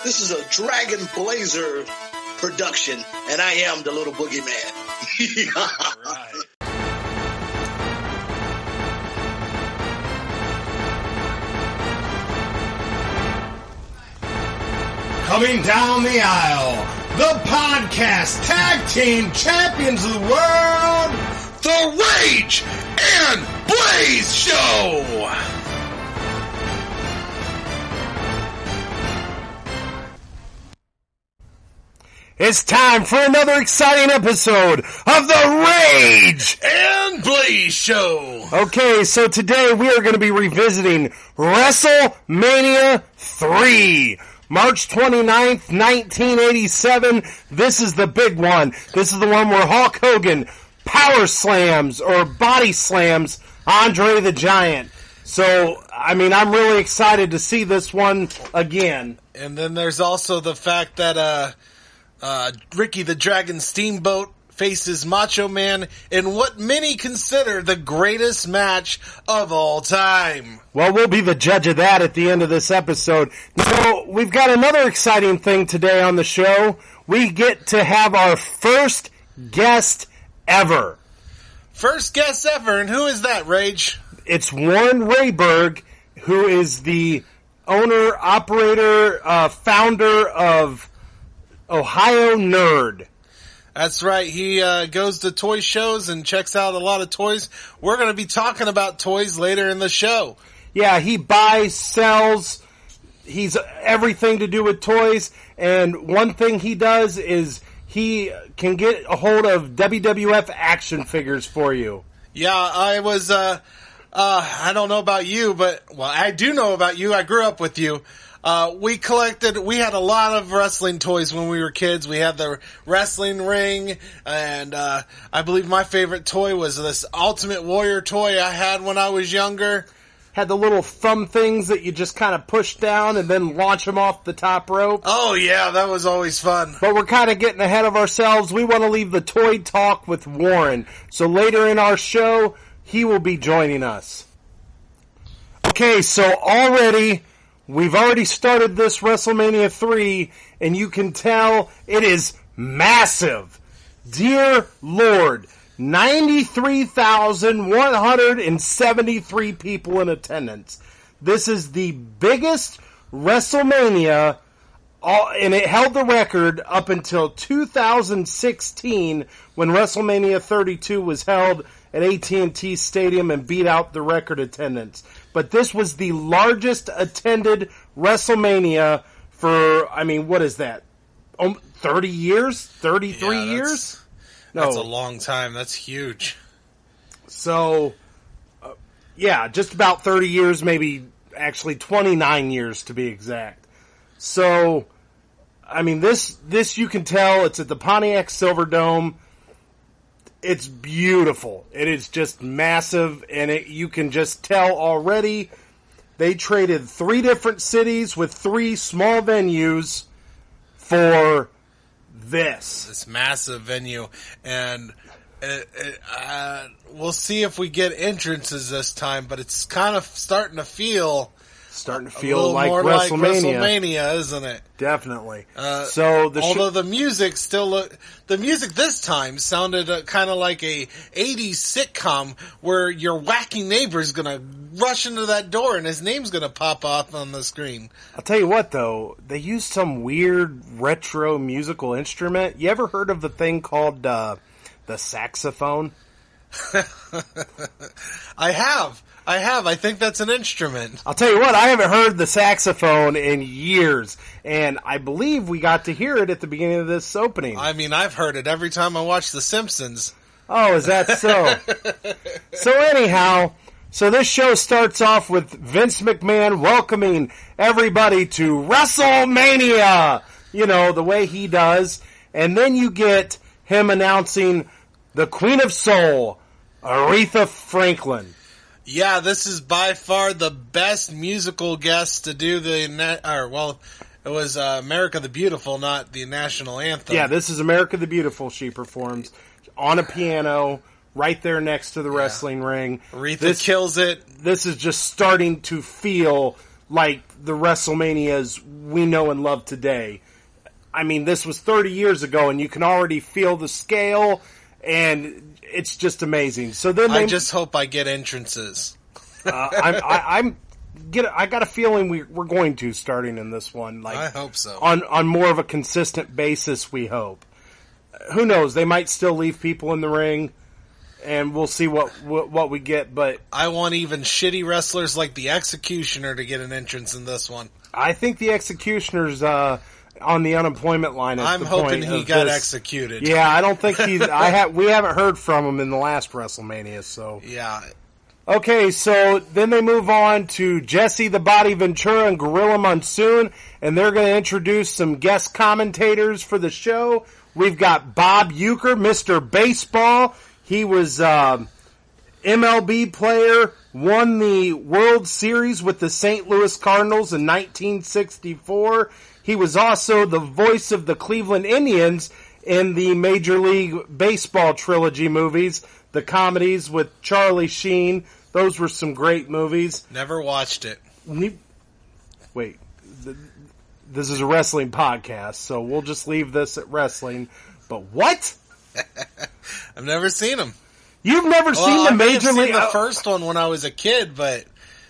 This is a Dragon Blazer production, and I am the little boogeyman. Right. Coming down the aisle, the podcast tag team champions of the world, the Rage and Blaze Show. It's time for another exciting episode of the Rage and Blaze Show. Okay, so today we are going to be revisiting WrestleMania 3. March 29th, 1987. This is the big one. This is the one where Hulk Hogan power slams or body slams Andre the Giant. So, I mean, I'm really excited to see this one again. And then there's also the fact that Ricky the Dragon Steamboat faces Macho Man in what many consider the greatest match of all time. Well, we'll be the judge of that at the end of this episode. So, we've got another exciting thing today on the show. We get to have our first guest ever. First guest ever, and who is that, Rage? It's Warren Rayberg, who is the owner, operator, founder of Ohio Nerd. That's right. He goes to toy shows and checks out a lot of toys. We're going to be talking about toys later in the show. Yeah, he buys, sells. He's everything to do with toys. And one thing he does is he can get a hold of WWF action figures for you. Yeah, I was, I don't know about you, but, well, I do know about you. I grew up with you. We had a lot of wrestling toys when we were kids. We had the wrestling ring, and I believe my favorite toy was this Ultimate Warrior toy I had when I was younger. Had the little thumb things that you just kind of push down and then launch them off the top rope. Oh yeah, that was always fun. But we're kind of getting ahead of ourselves. We want to leave the toy talk with Warren. So later in our show, he will be joining us. Okay, so we've already started this WrestleMania 3, and you can tell it is massive. Dear Lord, 93,173 people in attendance. This is the biggest WrestleMania, and it held the record up until 2016 when WrestleMania 32 was held at AT&T Stadium and beat out the record attendance. But this was the largest attended WrestleMania for, I mean, what is that? 30 years? 33 years? No. That's a long time. That's huge. So, yeah, just about 30 years, maybe actually 29 years to be exact. So, I mean, this you can tell, it's at the Pontiac Silverdome. It's beautiful. It is just massive, and you can just tell already they traded 3 different cities with 3 small venues for this massive venue, and we'll see if we get entrances this time, but it's kind of starting to feel like more WrestleMania. Like WrestleMania, isn't it? Definitely. Although the music the music this time sounded kind of like a 80s sitcom where your wacky neighbor's gonna rush into that door and his name's gonna pop off on the screen. I'll tell you what, though, they used some weird retro musical instrument. You ever heard of the thing called the saxophone? I have. I think that's an instrument. I'll tell you what, I haven't heard the saxophone in years, and I believe we got to hear it at the beginning of this opening. I mean, I've heard it every time I watch The Simpsons. Oh, is that so? So anyhow, this show starts off with Vince McMahon welcoming everybody to WrestleMania, you know, the way he does, and then you get him announcing the Queen of Soul, Aretha Franklin. Yeah, this is by far the best musical guest to do it was America the Beautiful, not the national anthem. Yeah, this is America the Beautiful she performs on a piano right there next to the wrestling ring. Aretha kills it. This is just starting to feel like the WrestleManias we know and love today. I mean, this was 30 years ago, and you can already feel the scale, and it's just amazing. So then I just hope I get entrances. I got a feeling we're going to starting in this one. Like, I hope so. On more of a consistent basis, we hope. Who knows? They might still leave people in the ring, and we'll see what we get. But I want even shitty wrestlers like the Executioner to get an entrance in this one. I think the Executioner's on the unemployment line. I'm hoping he got executed. Yeah, I don't think he's. We haven't heard from him in the last WrestleMania. So yeah. Okay, so then they move on to Jesse the Body Ventura and Gorilla Monsoon, and they're going to introduce some guest commentators for the show. We've got Bob Uecker, Mr. Baseball. He was MLB player, won the World Series with the St. Louis Cardinals in 1964. He was also the voice of the Cleveland Indians in the Major League Baseball trilogy movies, the comedies with Charlie Sheen. Those were some great movies. Never watched it. Wait, this is a wrestling podcast, so we'll just leave this at wrestling. But what? I've never seen them. You've never seen the Major League? The first one when I was a kid, but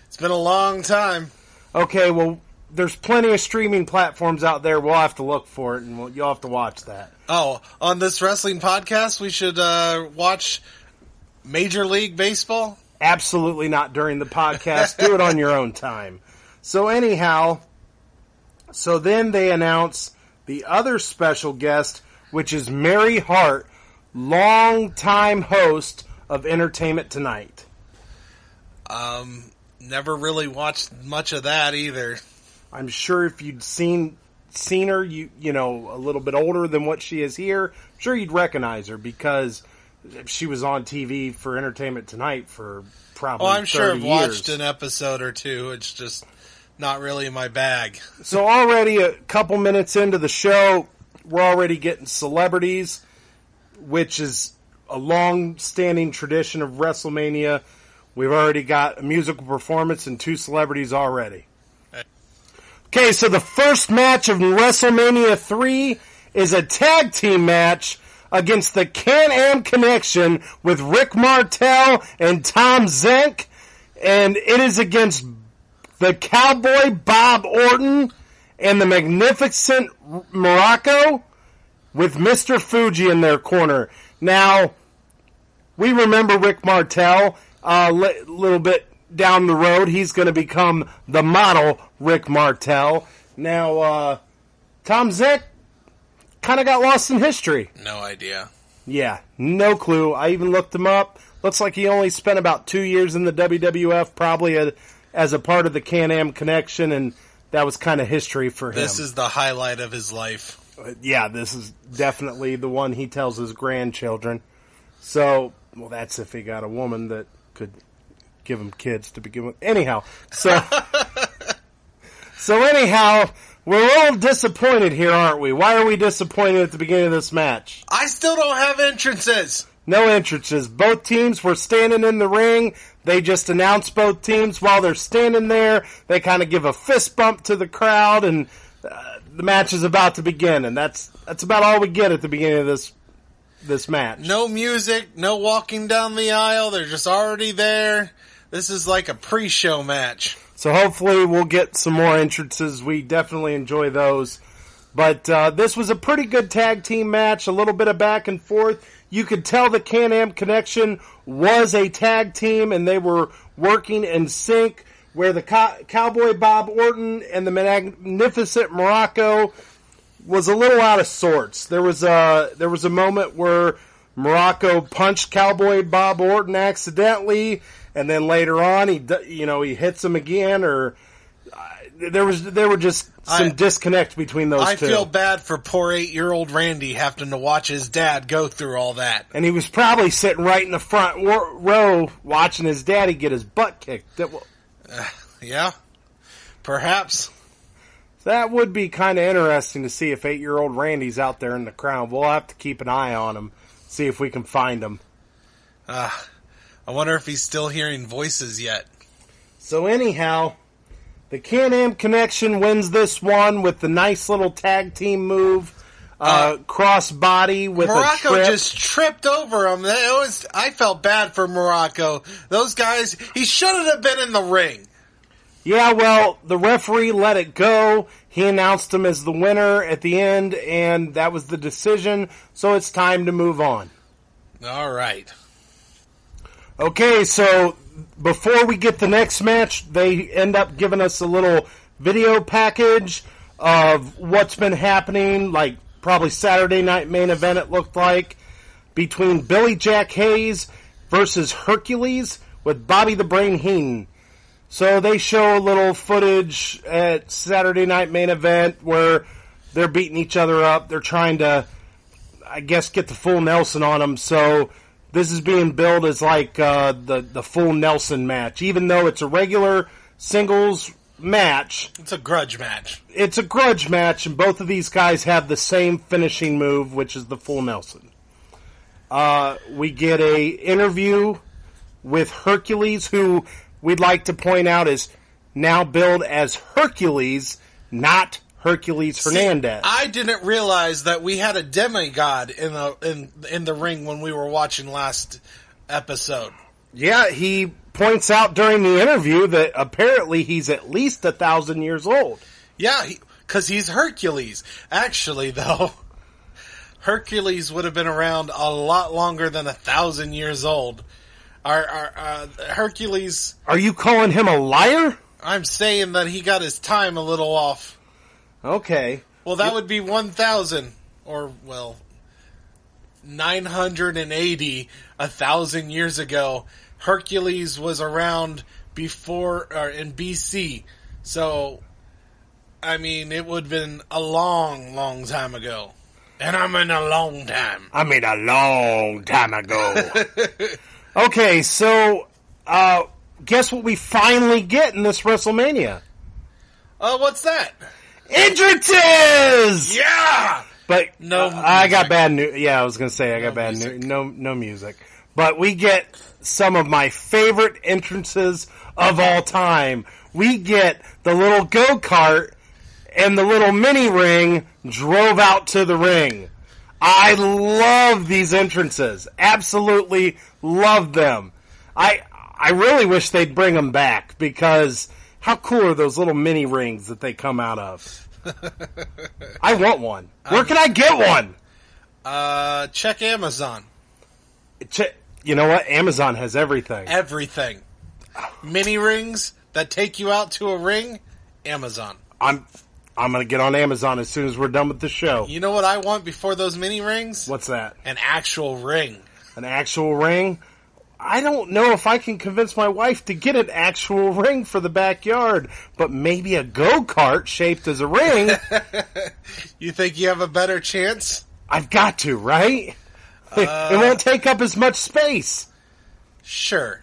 it's been a long time. Okay, well, there's plenty of streaming platforms out there. We'll have to look for it, and you'll have to watch that. Oh, on this wrestling podcast, we should watch Major League Baseball? Absolutely not during the podcast. Do it on your own time. So anyhow, so then they announce the other special guest, which is Mary Hart, longtime host of Entertainment Tonight. Never really watched much of that either. I'm sure if you'd seen her, you know, a little bit older than what she is here, I'm sure you'd recognize her because she was on TV for Entertainment Tonight for probably 30 years. I'm sure I've watched an episode or two. It's just not really my bag. So already a couple minutes into the show, we're already getting celebrities, which is a long-standing tradition of WrestleMania. We've already got a musical performance and 2 celebrities already. Okay, so the first match of WrestleMania 3 is a tag team match against the Can-Am Connection with Rick Martel and Tom Zenk, and it is against the Cowboy Bob Orton and the Magnificent Morocco with Mr. Fuji in their corner. Now, we remember Rick Martel a little bit down the road. He's going to become the model Rick Martel. Now, Tom Zenk kind of got lost in history. No idea. Yeah, no clue. I even looked him up. Looks like he only spent about 2 years in the WWF, probably as a part of the Can-Am Connection, and that was kind of history for him. This is the highlight of his life. Yeah, this is definitely the one he tells his grandchildren. So, well, that's if he got a woman that could give him kids to begin with. Anyhow, so anyhow, we're all disappointed here, aren't we? Why are we disappointed at the beginning of this match? I still don't have entrances. No entrances. Both teams were standing in the ring. They just announced both teams while they're standing there. They kind of give a fist bump to the crowd, and the match is about to begin. And that's about all we get at the beginning of this match. No music, no walking down the aisle. They're just already there. This is like a pre-show match. So hopefully we'll get some more entrances. We definitely enjoy those. But this was a pretty good tag team match, a little bit of back and forth. You could tell the Can-Am Connection was a tag team, and they were working in sync, where the Cowboy Bob Orton and the Magnificent Morocco was a little out of sorts. There was a moment where Morocco punched Cowboy Bob Orton accidentally, and then later on he hits him again, or there were just some disconnect between those two. I feel bad for poor 8-year-old Randy having to watch his dad go through all that. And he was probably sitting right in the front row watching his daddy get his butt kicked. Yeah, perhaps. That would be kind of interesting to see if 8-year-old Randy's out there in the crowd. We'll have to keep an eye on him, see if we can find him. I wonder if he's still hearing voices yet. So anyhow, The Can-Am Connection wins this one with the nice little tag team move. Cross body with Morocco a trip. just tripped over him. I felt bad for Morocco. Those guys, he shouldn't have been in the ring. Yeah, well, the referee let it go. He announced him as the winner at the end, and that was the decision, so it's time to move on. All right. Okay, so before we get the next match, they end up giving us a little video package of what's been happening, like probably Saturday night main event it looked like, between Billy Jack Hayes versus Hercules with Bobby the Brain Heenan. So they show a little footage at Saturday night main event where they're beating each other up. They're trying to, I guess, get the full Nelson on them. So this is being billed as like the full Nelson match. Even though it's a regular singles match. It's a grudge match. It's a grudge match, and both of these guys have the same finishing move, which is the full Nelson. We get a interview with Hercules, who we'd like to point out is now billed as Hercules, not Hercules Hernandez. I didn't realize that we had a demigod in the ring when we were watching last episode. Yeah, he points out during the interview that apparently he's at least 1,000 years old. Yeah, because he's Hercules. Actually, though, Hercules would have been around a lot longer than 1,000 years old. Our Hercules... Are you calling him a liar? I'm saying that he got his time a little off. Okay. Well, that would be 1,000, or, well, 980, 1,000 years ago. Hercules was around before, or in BC. So, I mean, it would have been a long, long time ago. And I mean a long time. I mean a long time ago. Okay, so, guess what we finally get in this WrestleMania? What's that? Entrances! Yeah! But no, I got bad news. Yeah, I was gonna say I got bad news. No music. But we get some of my favorite entrances of all time. We get the little go-kart and the little mini ring drove out to the ring. I love these entrances. Absolutely love them. I really wish they'd bring them back, because how cool are those little mini rings that they come out of? I want one. Where can I get one? Check Amazon. You know what? Amazon has everything. Everything. Mini rings that take you out to a ring, Amazon. I'm going to get on Amazon as soon as we're done with the show. You know what I want before those mini rings? What's that? An actual ring. An actual ring? I don't know if I can convince my wife to get an actual ring for the backyard, but maybe a go-kart shaped as a ring. You think you have a better chance? I've got to, right? It won't take up as much space. Sure.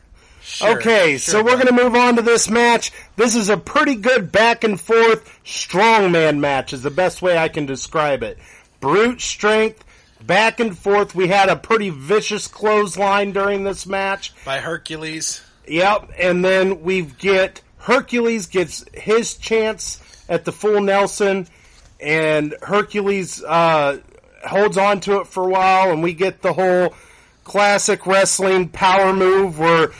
Okay, so we're going to move on to this match. This is a pretty good back-and-forth strongman match is the best way I can describe it. Brute strength, back and forth. We had a pretty vicious clothesline during this match. By Hercules. Yep, and then we get Hercules gets his chance at the full Nelson, and Hercules holds on to it for a while, and we get the whole classic wrestling power move where,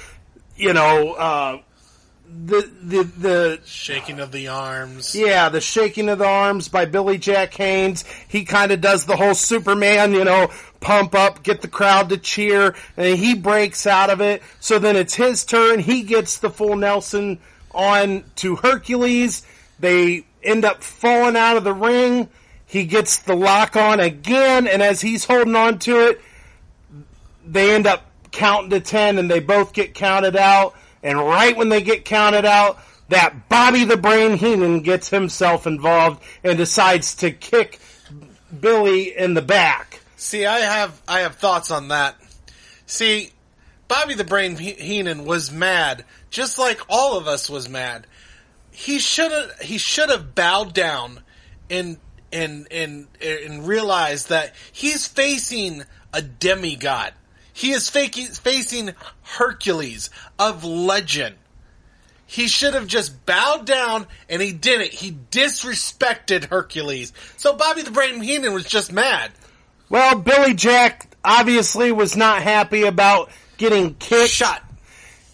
you know, the shaking of the arms. Yeah, the shaking of the arms by Billy Jack Haynes. He kind of does the whole Superman, you know, pump up, get the crowd to cheer, and he breaks out of it. So then it's his turn. He gets the full Nelson on to Hercules. They end up falling out of the ring. He gets the lock on again, and as he's holding on to it, they end up counting to 10, and they both get counted out. And right when they get counted out, that Bobby the Brain Heenan gets himself involved and decides to kick Billy in the back. See, I have thoughts on that. See, Bobby the Brain Heenan was mad, just like all of us was mad. He should have bowed down and realized that he's facing a demigod. He is facing Hercules of legend. he should have just bowed down, and he didn't. He disrespected Hercules. So Bobby the Brain Heenan was just mad. Well, Billy Jack obviously was not happy about getting kicked. Shot.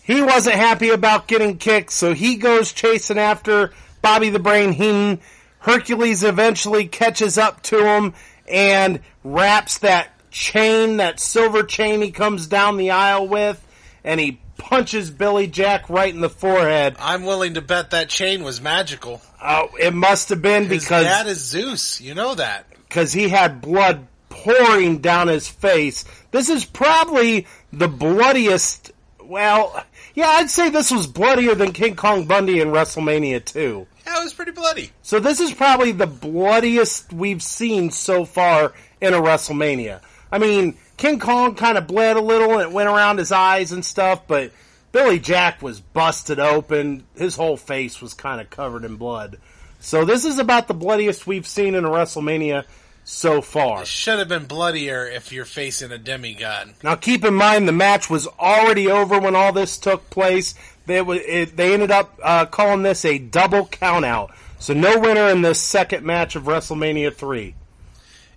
He wasn't happy about getting kicked, so he goes chasing after Bobby the Brain Heenan. Hercules eventually catches up to him and wraps that chain, that silver chain he comes down the aisle with, and he punches Billy Jack right in the forehead. I'm willing to bet that chain was magical. Oh, it must have been because... His dad is Zeus, you know that. Because he had blood pouring down his face. This is probably the bloodiest... Well, yeah, I'd say this was bloodier than King Kong Bundy in WrestleMania 2. Yeah, it was pretty bloody. So this is probably the bloodiest we've seen so far in a WrestleMania. I mean, King Kong kind of bled a little and it went around his eyes and stuff, but Billy Jack was busted open. His whole face was kind of covered in blood. So this is about the bloodiest we've seen in a WrestleMania so far. It should have been bloodier if you're facing a demigod. Now keep in mind the match was already over when all this took place. They ended up calling this a double countout. So no winner in this second match of WrestleMania 3.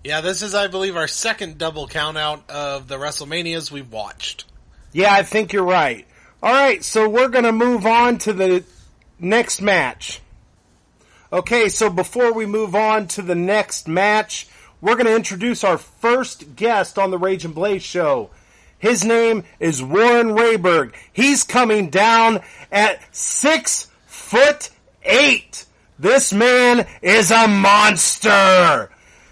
Yeah, this is, I believe, our second double countout of the WrestleManias we've watched. Yeah, I think you're right. All right, so we're going to move on to the next match. Okay, so before we move on to the next match, we're going to introduce our first guest on the Rage and Blaze show. His name is Warren Rayberg. He's coming down at 6'8". This man is a monster.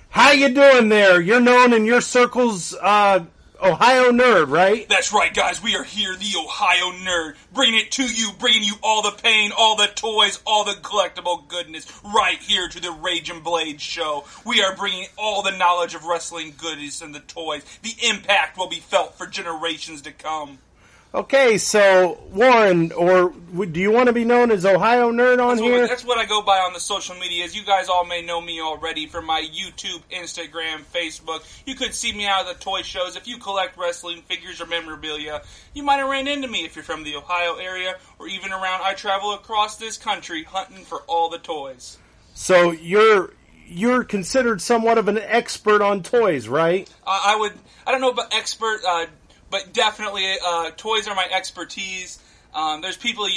How you doing there? You're known in your circles, Ohio Nerd, right? That's right, guys. We are here, the Ohio Nerd, bringing it to you, bringing you all the pain, all the toys, all the collectible goodness, right here to the Rage and Blade show. We are bringing all the knowledge of wrestling goodies and the toys. The impact will be felt for generations to come. Okay, so Warren, or do you want to be known as Ohio Nerd on here? That's what I go by on the social media. As you guys all may know me already from my YouTube, Instagram, Facebook. You could see me out at the toy shows. If you collect wrestling figures or memorabilia, you might have ran into me if you're from the Ohio area or even around. I travel across this country hunting for all the toys. So you're considered somewhat of an expert on toys, right? I don't know about expert. But definitely, toys are my expertise. There's people,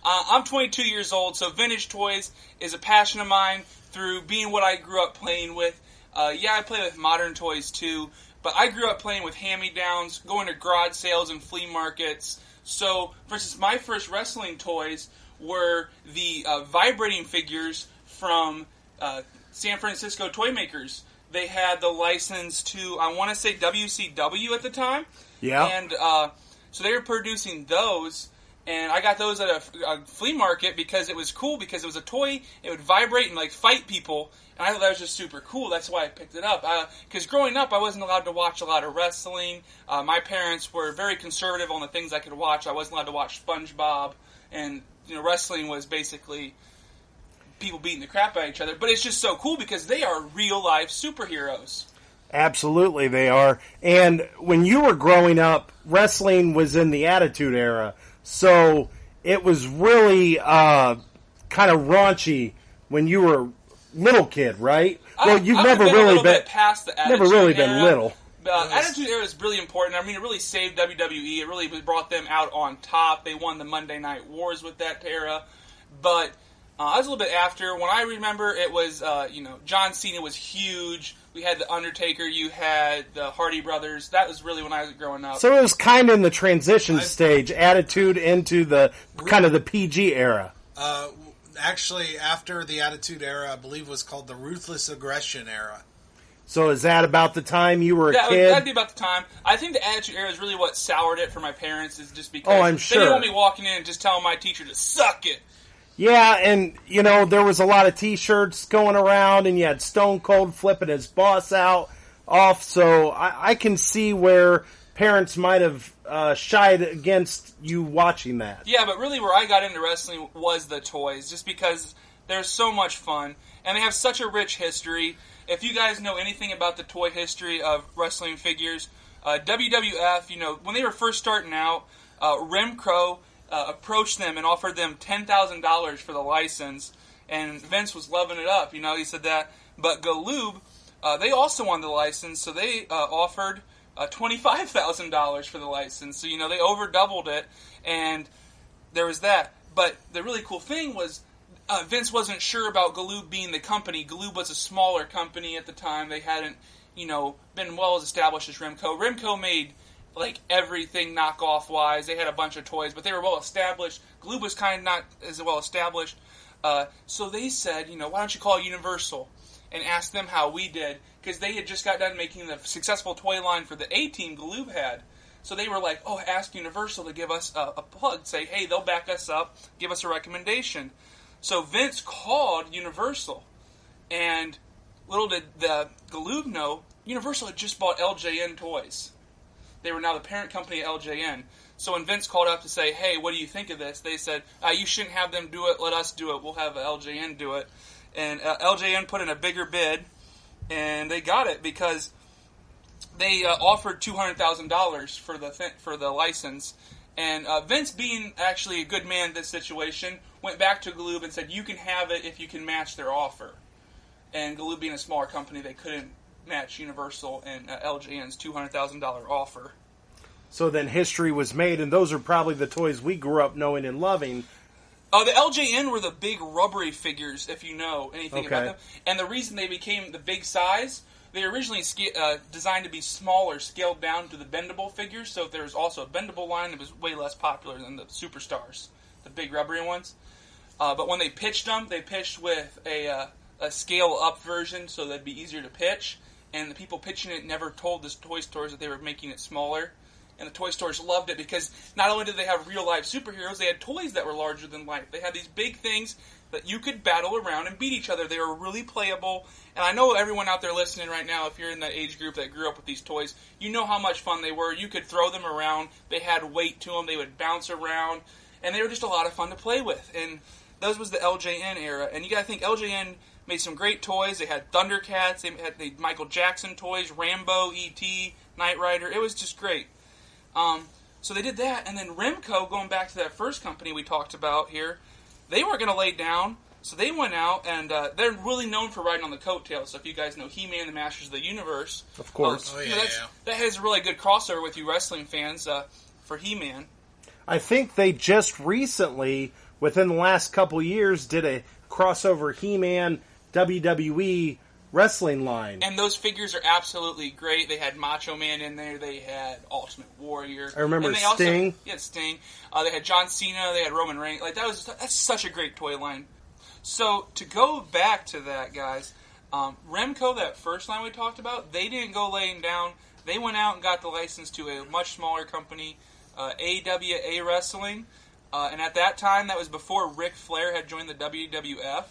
I'm 22 years old, so vintage toys is a passion of mine through being what I grew up playing with. I play with modern toys too, but I grew up playing with hand-me-downs, going to garage sales and flea markets. So, for instance, my first wrestling toys were the vibrating figures from San Francisco Toy Makers. They had the license to, I want to say, WCW at the time. Yeah. And so they were producing those, and I got those at a flea market because it was cool, because it was a toy, it would vibrate and, fight people, and I thought that was just super cool. That's why I picked it up. Because growing up, I wasn't allowed to watch a lot of wrestling. My parents were very conservative on the things I could watch. I wasn't allowed to watch SpongeBob, and, wrestling was basically people beating the crap out of each other. But it's just so cool because they are real-life superheroes. Absolutely, they are. And when you were growing up, wrestling was in the Attitude Era, so it was really kind of raunchy when you were a little kid, right? Well, you've never really been past the Attitude era. Little. Attitude Era is really important. I mean, it really saved WWE. It really brought them out on top. They won the Monday Night Wars with that era. But I was a little bit after. When I remember, it was, John Cena was huge. We had The Undertaker. You had the Hardy Brothers. That was really when I was growing up. So it was kind of in the transition stage, Attitude into the kind of the PG era. Actually, after the Attitude Era, I believe was called the Ruthless Aggression Era. So is that about the time you were a kid? That'd be about the time. I think the Attitude Era is really what soured it for my parents, is just because I'm sure. they didn't want me walking in and just telling my teacher to suck it. Yeah, and, there was a lot of T-shirts going around, and you had Stone Cold flipping his boss off, so I can see where parents might have shied against you watching that. Yeah, but really where I got into wrestling was the toys, just because they're so much fun, and they have such a rich history. If you guys know anything about the toy history of wrestling figures, WWF, when they were first starting out, Remco, approached them and offered them $10,000 for the license, and Vince was loving it up. He said that. But Galoob, they also wanted the license, so they offered $25,000 for the license. So, they over-doubled it, and there was that. But the really cool thing was Vince wasn't sure about Galoob being the company. Galoob was a smaller company at the time. They hadn't, been well as established as Remco. Remco made everything knockoff-wise. They had a bunch of toys, but they were well established. Galoob was kind of not as well established. So they said, why don't you call Universal and ask them how we did, because they had just got done making the successful toy line for the A-Team Galoob had. So they were like, ask Universal to give us a plug. Say, hey, they'll back us up, give us a recommendation. So Vince called Universal, and little did the Galoob know, Universal had just bought LJN Toys. They were now the parent company of LJN. So when Vince called up to say, hey, what do you think of this? They said, you shouldn't have them do it, let us do it, we'll have LJN do it. And LJN put in a bigger bid, and they got it because they offered $200,000 for the license. And Vince, being actually a good man in this situation, went back to Galoob and said, you can have it if you can match their offer. And Galoob being a smaller company, they couldn't match Universal and LJN's $200,000 offer. So then history was made, and those are probably the toys we grew up knowing and loving. The LJN were the big rubbery figures, if you know anything about them. And the reason they became the big size, they were originally designed to be smaller, scaled down to the bendable figures. So if there was also a bendable line, it was way less popular than the superstars, the big rubbery ones. But when they pitched them, they pitched with a scale-up version so that'd be easier to pitch. And the people pitching it never told the toy stores that they were making it smaller. And the toy stores loved it because not only did they have real-life superheroes, they had toys that were larger than life. They had these big things that you could battle around and beat each other. They were really playable. And I know everyone out there listening right now, if you're in that age group that grew up with these toys, you know how much fun they were. You could throw them around. They had weight to them. They would bounce around. And they were just a lot of fun to play with. And those was the LJN era. And you got to think, LJN made some great toys. They had Thundercats. They had Michael Jackson toys, Rambo, E.T., Knight Rider. It was just great. So they did that, and then Remco, going back to that first company we talked about here, they weren't going to lay down, so they went out, and they're really known for riding on the coattails. So if you guys know He-Man, the Masters of the Universe, of course, that has a really good crossover with you wrestling fans for He-Man. I think they just recently, within the last couple years, did a crossover He-Man WWE wrestling line. And those figures are absolutely great. They had Macho Man in there. They had Ultimate Warrior. I remember Sting. Sting. They had John Cena. They had Roman Reigns. That's such a great toy line. So to go back to that, guys, Remco, that first line we talked about, they didn't go laying down. They went out and got the license to a much smaller company, AWA Wrestling. And at that time, that was before Ric Flair had joined the WWF.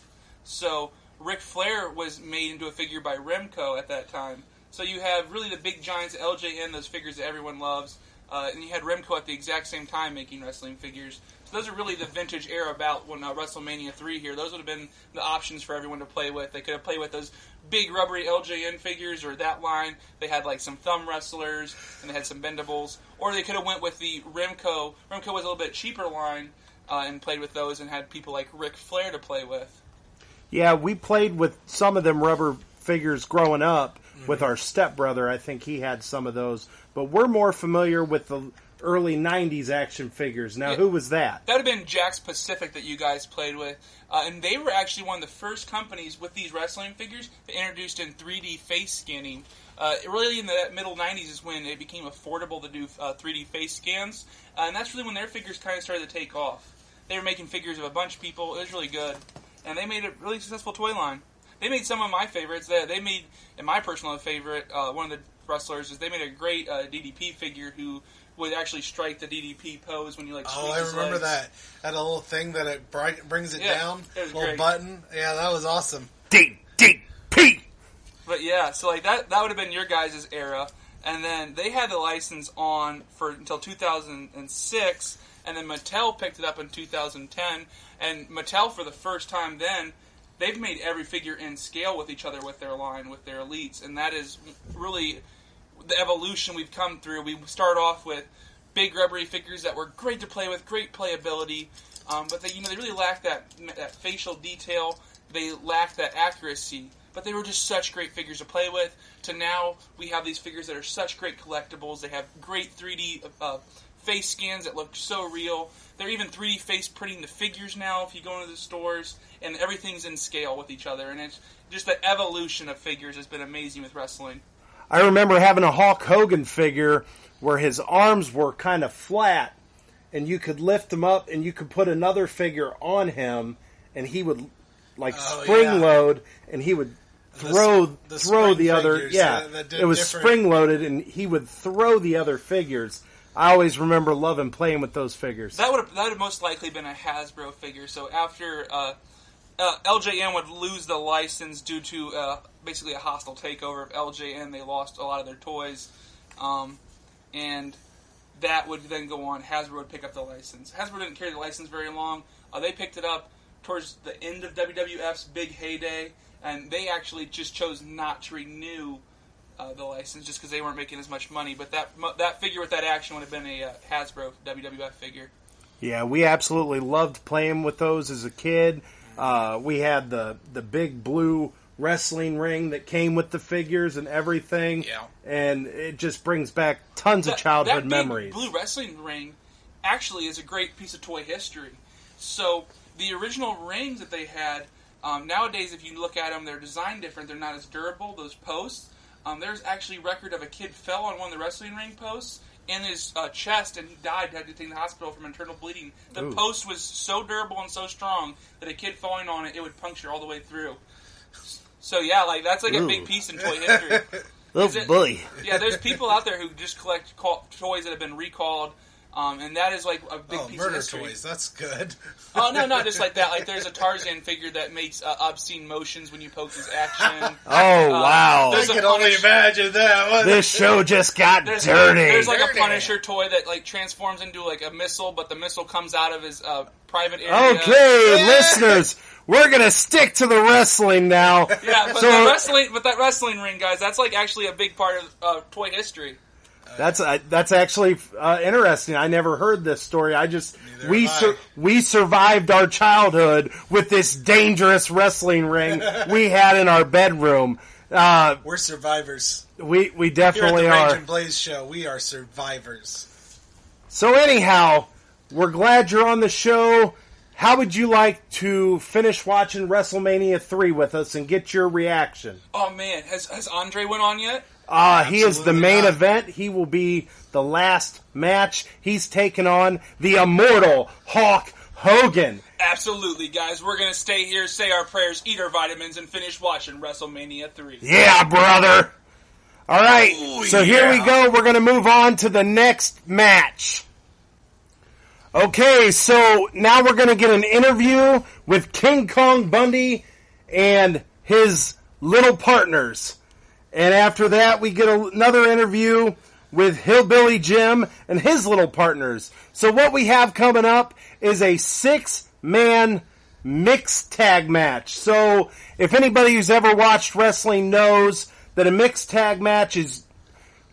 So Ric Flair was made into a figure by Remco at that time. So you have really the big giants, LJN, those figures that everyone loves, and you had Remco at the exact same time making wrestling figures. So those are really the vintage era about when WrestleMania 3 here. Those would have been the options for everyone to play with. They could have played with those big rubbery LJN figures or that line. They had some thumb wrestlers and they had some bendables. Or they could have went with the Remco. Remco was a little bit cheaper line and played with those and had people like Ric Flair to play with. Yeah, we played with some of them rubber figures growing up with our stepbrother. I think he had some of those. But we're more familiar with the early 90s action figures. Now, who was that? That would have been Jakks Pacific that you guys played with. And they were actually one of the first companies with these wrestling figures that introduced in 3D face scanning. Really in the middle 90s is when it became affordable to do 3D face scans. And that's really when their figures kind of started to take off. They were making figures of a bunch of people. It was really good. And they made a really successful toy line. They made some of my favorites. They made, and my personal favorite, one of the wrestlers, is they made a great DDP figure who would actually strike the DDP pose when you squeeze his legs. I remember that. Had a little thing that it brings it down. It was little great. Button. Yeah, that was awesome. DDP! But yeah, so that would have been your guys' era. And then they had the license on until 2006, and then Mattel picked it up in 2010. And Mattel, for the first time then, they've made every figure in scale with each other with their line, with their elites. And that is really the evolution we've come through. We start off with big rubbery figures that were great to play with, great playability, but they really lacked that facial detail. They lacked that accuracy. But they were just such great figures to play with. To now, we have these figures that are such great collectibles. They have great 3D face scans that look so real. They're even 3D face printing the figures now if you go into the stores. And everything's in scale with each other. And it's just the evolution of figures has been amazing with wrestling. I remember having a Hulk Hogan figure where his arms were kind of flat. And you could lift him up and you could put another figure on him. And he would spring load. And he would throw the other figures, it was spring loaded and he would throw the other figures. I always remember loving playing with those figures. That would have most likely been a Hasbro figure. So after LJN would lose the license due to basically a hostile takeover of LJN, they lost a lot of their toys, and that would then go on. Hasbro would pick up the license. Hasbro didn't carry the license very long. They picked it up towards the end of WWF's big heyday. And they actually just chose not to renew the license just because they weren't making as much money. But that figure with that action would have been a Hasbro WWF figure. Yeah, we absolutely loved playing with those as a kid. We had the big blue wrestling ring that came with the figures and everything. Yeah. And it just brings back tons of childhood memories. That blue wrestling ring actually is a great piece of toy history. So the original rings that they had... nowadays, if you look at them, they're designed different. They're not as durable, those posts. There's actually record of a kid fell on one of the wrestling ring posts in his chest, and he died, had to take the hospital from internal bleeding. The post was so durable and so strong that a kid falling on it, it would puncture all the way through. So, yeah, that's a big piece in toy history. Boy. Yeah, there's people out there who just collect toys that have been recalled. And that is a big piece of history. Toys, that's good. Oh, no, not just like that. There's a Tarzan figure that makes obscene motions when you poke his action. Oh, wow. I can only imagine that. This show just got dirty. There's a Punisher toy that transforms into a missile, but the missile comes out of his private area. Okay, listeners, we're going to stick to the wrestling now. Yeah, but that wrestling ring, guys, that's actually a big part of toy history. That's actually interesting. I never heard this story. We survived our childhood with this dangerous wrestling ring we had in our bedroom. We're survivors. We definitely Here at the are. Rage and Blaze show, we are survivors. So anyhow, we're glad you're on the show. How would you like to finish watching WrestleMania 3 with us and get your reaction? Oh man, has Andre went on yet? He is the main event. He will be the last match. He's taking on the immortal Hulk Hogan. Absolutely, guys. We're going to stay here, say our prayers, eat our vitamins, and finish watching WrestleMania 3. Yeah, brother. All right, here we go. We're going to move on to the next match. Okay, so now we're going to get an interview with King Kong Bundy and his little partners. And after that, we get another interview with Hillbilly Jim and his little partners. So what we have coming up is a 6-man mixed tag match. So if anybody who's ever watched wrestling knows that a mixed tag match is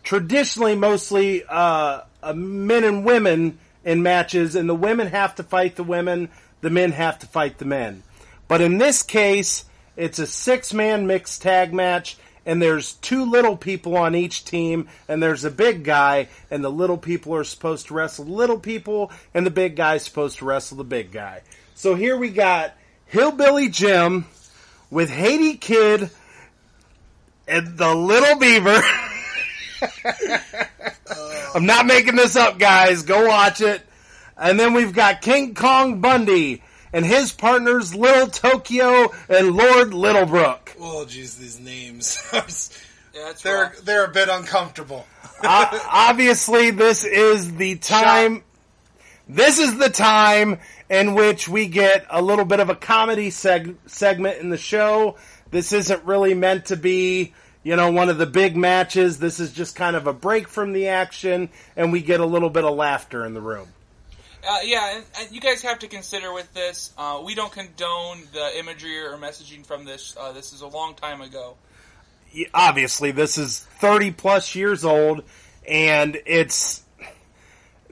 traditionally mostly men and women in matches, and the women have to fight the women, the men have to fight the men. But in this case, it's a 6-man mixed tag match, and there's 2 little people on each team, and there's a big guy, and the little people are supposed to wrestle the little people, and the big guy's supposed to wrestle the big guy. So here we got Hillbilly Jim with Haiti Kid and the Little Beaver. I'm not making this up, guys. Go watch it. And then we've got King Kong Bundy and his partners Little Tokyo and Lord Littlebrook. Oh, jeez, these names. Yeah, they're a bit uncomfortable. Obviously, this is the time. This is the time in which we get a little bit of a comedy segment in the show. This isn't really meant to be, one of the big matches. This is just kind of a break from the action, and we get a little bit of laughter in the room. And you guys have to consider with this, we don't condone the imagery or messaging from this. This is a long time ago. Obviously, this is 30-plus years old, and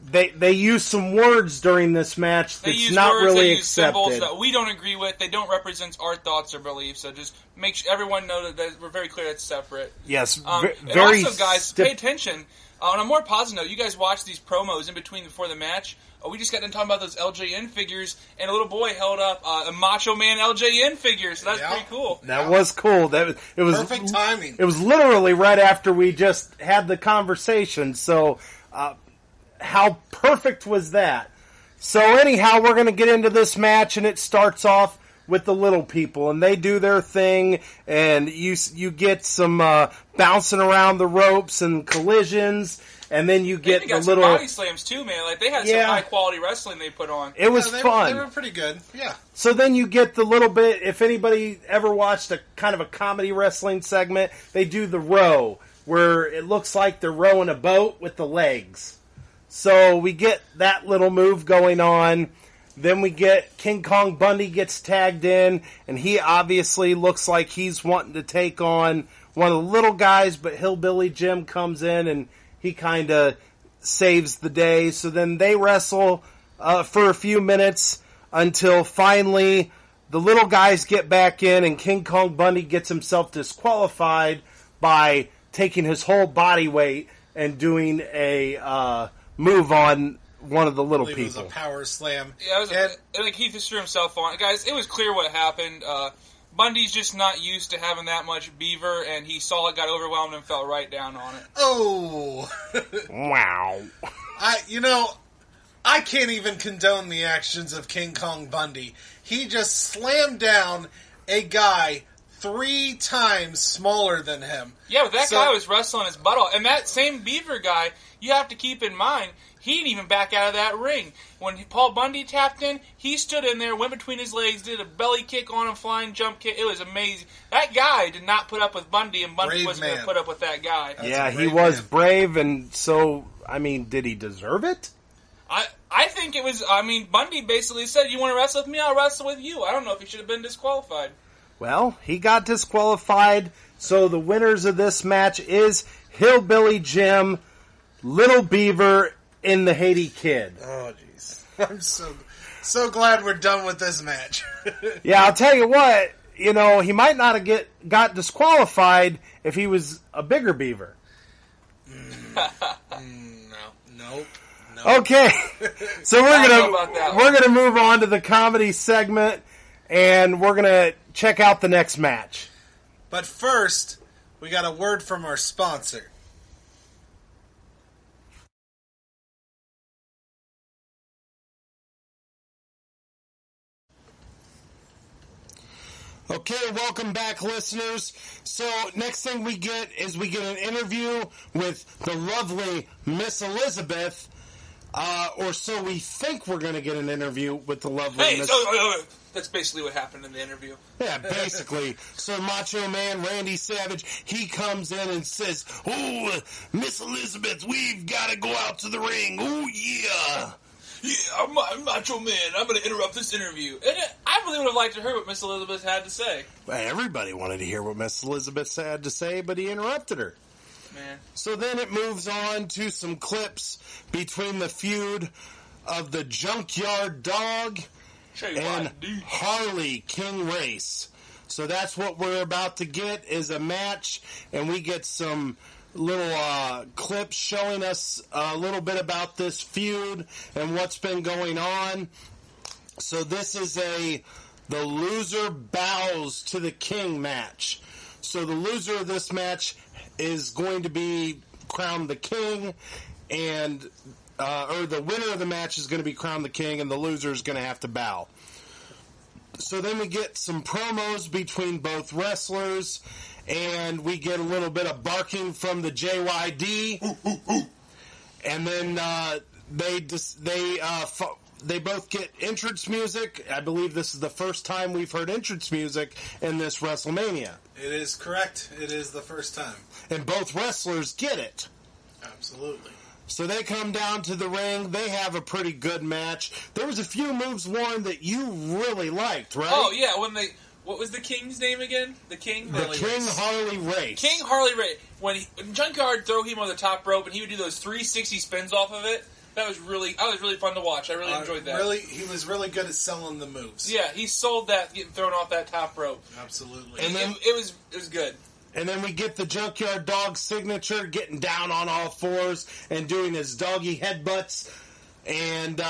They use some words during this match that's not really accepted. Symbols that we don't agree with. They don't represent our thoughts or beliefs. So just make sure everyone know that we're very clear that's separate. Yes, very. And also, guys, pay attention. On a more positive note, you guys watch these promos in between before the match. We just got done talking about those LJN figures, and a little boy held up a Macho Man LJN figure. So that's pretty cool. That was cool. It was perfect timing. It was literally right after we just had the conversation. So. How perfect was that? So anyhow, we're going to get into this match, and it starts off with the little people, and they do their thing, and you get some bouncing around the ropes and collisions, and then you get the little some body slams too, man. Like they had some high quality wrestling they put on. It was fun. They were pretty good. Yeah. So then you get the little bit. If anybody ever watched a kind of a comedy wrestling segment, they do the row where it looks like they're rowing a boat with the legs. So we get that little move going on. Then we get King Kong Bundy gets tagged in, and he obviously looks like he's wanting to take on one of the little guys, but Hillbilly Jim comes in, and he kind of saves the day. So then they wrestle for a few minutes until finally the little guys get back in, and King Kong Bundy gets himself disqualified by taking his whole body weight and doing a move on one of the little people. It was a power slam. Yeah, like he just threw himself on. Guys, it was clear what happened. Bundy's just not used to having that much beaver, and he saw it, got overwhelmed, and fell right down on it. Oh. Wow. I can't even condone the actions of King Kong Bundy. He just slammed down a guy 3 times smaller than him. Yeah, but that guy was wrestling his butt off. And that same beaver guy, you have to keep in mind, he didn't even back out of that ring. When Paul Bundy tapped in, he stood in there, went between his legs, did a belly kick on him, flying jump kick. It was amazing. That guy did not put up with Bundy, and Bundy wasn't going to put up with that guy. He was brave, and so, did he deserve it? I think it was, Bundy basically said, you want to wrestle with me, I'll wrestle with you. I don't know if he should have been disqualified. Well, he got disqualified, so the winners of this match is Hillbilly Jim, Little Beaver, and the Haiti Kid. Oh, jeez. I'm so glad we're done with this match. Yeah, I'll tell you what, he might not have got disqualified if he was a bigger beaver. Nope. Okay, so we're gonna move on to the comedy segment, and we're gonna check out the next match. But first, we got a word from our sponsor. Okay, welcome back, listeners. So, next thing we get an interview with the lovely Miss Elizabeth, or so we think we're going to get an interview with the lovely Miss... That's basically what happened in the interview. Yeah, basically. So Macho Man Randy Savage, he comes in and says, "Oh, Miss Elizabeth, we've got to go out to the ring. Oh, yeah. Yeah, I'm Macho Man. I'm going to interrupt this interview." And I really would have liked to hear what Miss Elizabeth had to say. Well, everybody wanted to hear what Miss Elizabeth had to say, but he interrupted her. Man. So then it moves on to some clips between the feud of the Junkyard Dog and Harley King Race. So that's what we're about to get, is a match, and we get some little clips showing us a little bit about this feud and what's been going on. So this is the loser bows to the king match. So the loser of this match is going to be crowned the king, and or the winner of the match is going to be crowned the king, and the loser is going to have to bow. So then we get some promos between both wrestlers, and we get a little bit of barking from the JYD, and then they both get entrance music. I believe this is the first time we've heard entrance music in this WrestleMania. It is correct. It is the first time. And both wrestlers get it. Absolutely. So they come down to the ring. They have a pretty good match. There was a few moves, Warren, that you really liked, right? Oh, yeah. What was the King's name again? The King? Harley Race. King Harley Race. When Junkyard throw him on the top rope and he would do those 360 spins off of it, That was really fun to watch. I really enjoyed that. He was really good at selling the moves. Yeah, he sold that getting thrown off that top rope. Absolutely. And then it was good. And then we get the Junkyard Dog signature, getting down on all fours and doing his doggy headbutts. And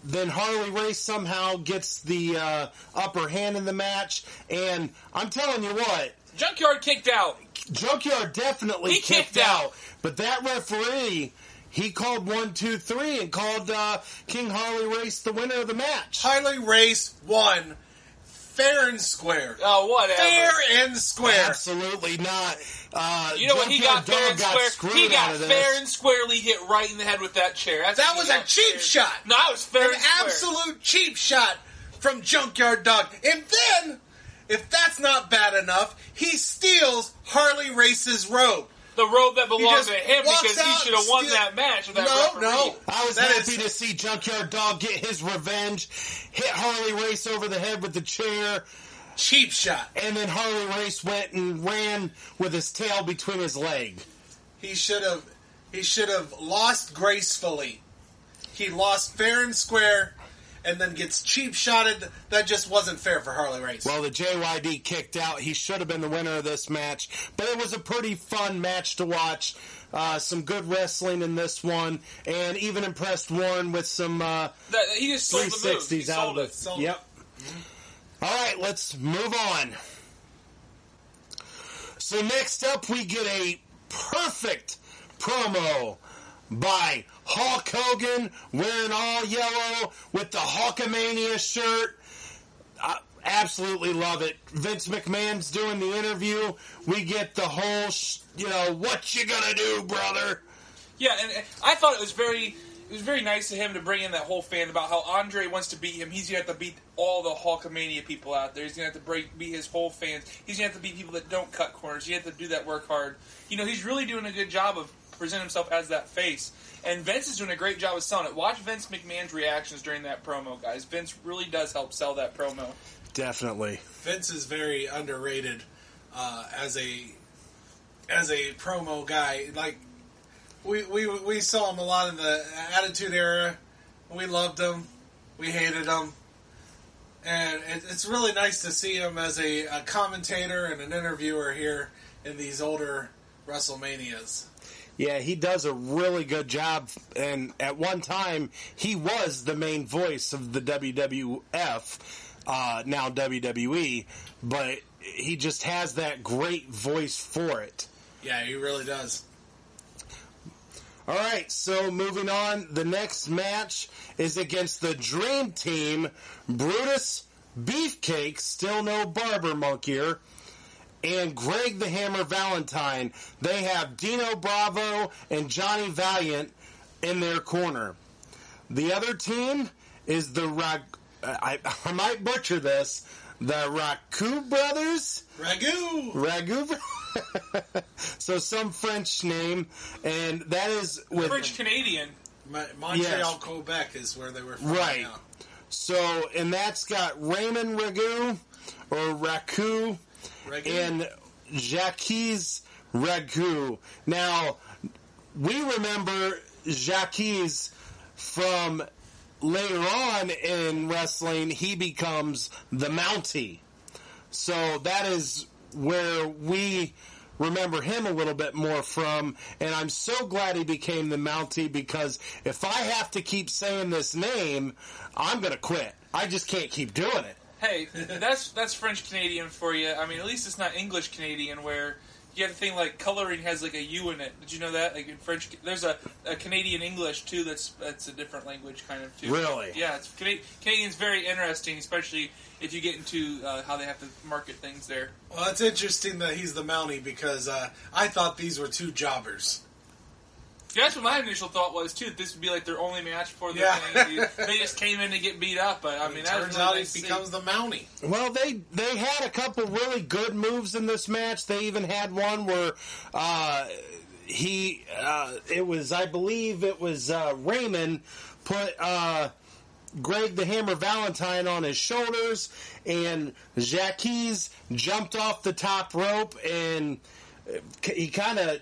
then Harley Race somehow gets the upper hand in the match. And I'm telling you what. Junkyard kicked out. Junkyard definitely kicked out. But that referee, he called 1, 2, 3 and called King Harley Race the winner of the match. Harley Race won. Fair and square. Oh, whatever. Fair and square. Absolutely not. You know what? He got fair and square. He got fair and squarely hit right in the head with that chair. That was a cheap shot. No, it was fair and square. An absolute cheap shot from Junkyard Dog. And then, if that's not bad enough, he steals Harley Race's robe. The robe that belonged to him because he should have won that match. With that referee. No. I was happy to see Junkyard Dog get his revenge, hit Harley Race over the head with the chair. Cheap shot. And then Harley Race went and ran with his tail between his leg. He should have lost gracefully. He lost fair and square. And then gets cheap shotted. That just wasn't fair for Harley Race. Well, the JYD kicked out. He should have been the winner of this match. But it was a pretty fun match to watch. Some good wrestling in this one. And even impressed Warren with some he just sold 360s the out of it. Yep. Mm-hmm. All right, let's move on. So next up, we get a perfect promo by Hulk Hogan, wearing all yellow with the Hulkamania shirt. I absolutely love it. Vince McMahon's doing the interview. We get the whole, what you gonna do, brother? Yeah, and I thought it was very nice of him to bring in that whole fan about how Andre wants to beat him. He's gonna have to beat all the Hulkamania people out there. He's gonna have to beat his whole fans. He's gonna have to beat people that don't cut corners. You have to do that, work hard. He's really doing a good job of presenting himself as that face. And Vince is doing a great job of selling it. Watch Vince McMahon's reactions during that promo, guys. Vince really does help sell that promo. Definitely. Vince is very underrated as a promo guy. Like we saw him a lot in the Attitude Era. We loved him. We hated him. And it's really nice to see him as a commentator and an interviewer here in these older WrestleManias. Yeah, he does a really good job, and at one time, he was the main voice of the WWF, now WWE, but he just has that great voice for it. Yeah, he really does. All right, so moving on, the next match is against the Dream Team, Brutus Beefcake, still no Barber Monkier, and Greg the Hammer Valentine. They have Dino Bravo and Johnny Valiant in their corner. The other team is the I might butcher this, the Raku Brothers? Ragu. So some French name, and that is with French-Canadian. Montreal, Quebec is where they were from. Right. Now. So, and that's got Raymond Ragu, or Raku, and Jacques Ragu. Now, we remember Jacques from later on in wrestling, he becomes the Mountie. So that is where we remember him a little bit more from, and I'm so glad he became the Mountie, because if I have to keep saying this name, I'm going to quit. I just can't keep doing it. Hey, that's French Canadian for you. I mean, at least it's not English Canadian, where you have a thing like coloring has like a U in it. Did you know that? Like in French, there's a Canadian English too. That's a different language kind of too. Really? Yeah, it's Canadian's very interesting, especially if you get into how they have to market things there. Well, it's interesting that he's the Mountie, because I thought these were two jobbers. Yeah, that's what my initial thought was too. That this would be like their only match for the thing. They just came in to get beat up, but I mean, that turns out he becomes the Mountie. Well, they had a couple really good moves in this match. They even had one where I believe it was Raymond put Greg the Hammer Valentine on his shoulders, and Jacques jumped off the top rope, and he kind of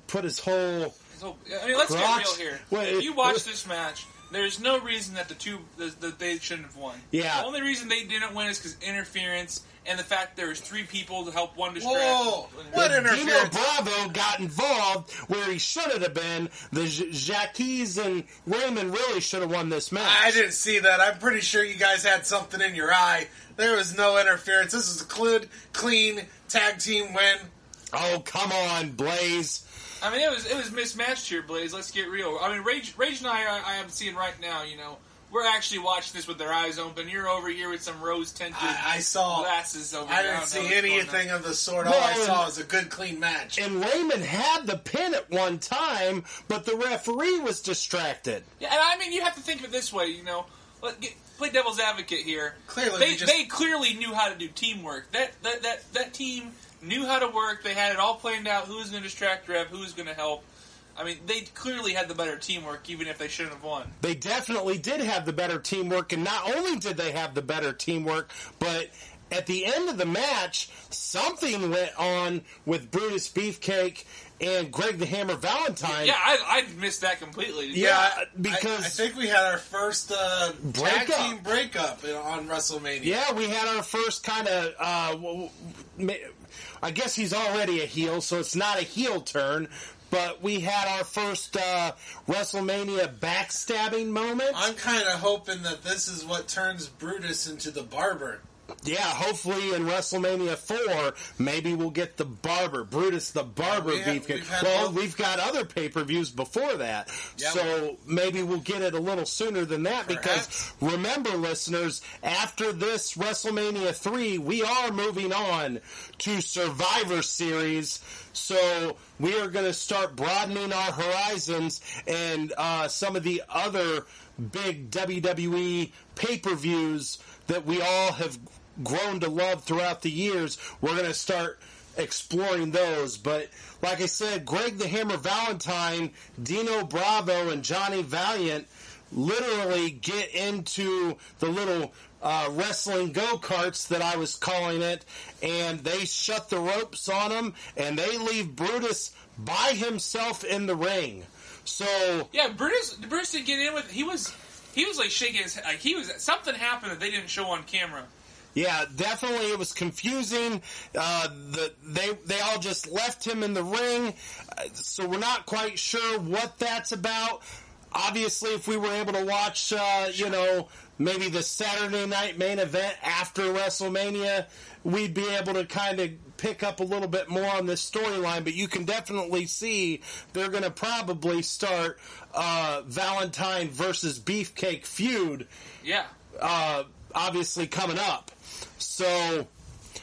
put his whole So, I mean, let's Crotch. get real here. Wait, if you watch this match, there's no reason that that they shouldn't have won. Yeah. The only reason they didn't win is because interference and the fact there was 3 people to help one distract. Whoa! What interference? Dino Bravo got involved where he shouldn't have been. The Jackie's and Raymond really should have won this match. I didn't see that. I'm pretty sure you guys had something in your eye. There was no interference. This is a clean tag team win. Oh, come on, Blaze. I mean, it was mismatched here, Blaze. Let's get real. I mean, Rage and I am seeing right now, we're actually watching this with their eyes open. You're over here with some rose-tinted I saw glasses over I there. didn't see anything of the sort. All I saw was a good, clean match. And Raymond had the pin at one time, but the referee was distracted. Yeah, and I mean, you have to think of it this way, play devil's advocate here. Clearly, they clearly knew how to do teamwork. That team knew how to work. They had it all planned out. Who was going to distract Rev? Who was going to help? I mean, they clearly had the better teamwork, even if they shouldn't have won. They definitely did have the better teamwork, and not only did they have the better teamwork, but at the end of the match, something went on with Brutus Beefcake and Greg the Hammer Valentine. Yeah, I missed that completely. Yeah, because I think we had our first tag team breakup on WrestleMania. Yeah, we had our first kind of. I guess he's already a heel, so it's not a heel turn. But we had our first WrestleMania backstabbing moment. I'm kind of hoping that this is what turns Brutus into the Barber. Yeah, hopefully in WrestleMania 4, maybe we'll get the Barber, Brutus the Barber Beefcake. We've got other pay-per-views before that, so maybe we'll get it a little sooner than that. Because remember, listeners, after this WrestleMania 3, we are moving on to Survivor Series. So we are going to start broadening our horizons, and some of the other big WWE pay-per-views that we all have grown to love throughout the years, we're going to start exploring those. But like I said, Greg the Hammer Valentine, Dino Bravo, and Johnny Valiant literally get into the little wrestling go-karts that I was calling it, and they shut the ropes on him, and they leave Brutus by himself in the ring. So yeah, Brutus didn't get in with. He was like shaking his head. Something happened that they didn't show on camera. Yeah, definitely it was confusing. They all just left him in the ring, so we're not quite sure what that's about. Obviously, if we were able to watch, maybe the Saturday night main event after WrestleMania, we'd be able to kind of pick up a little bit more on this storyline. But you can definitely see they're going to probably start Valentine versus Beefcake feud. Yeah. Obviously coming up. So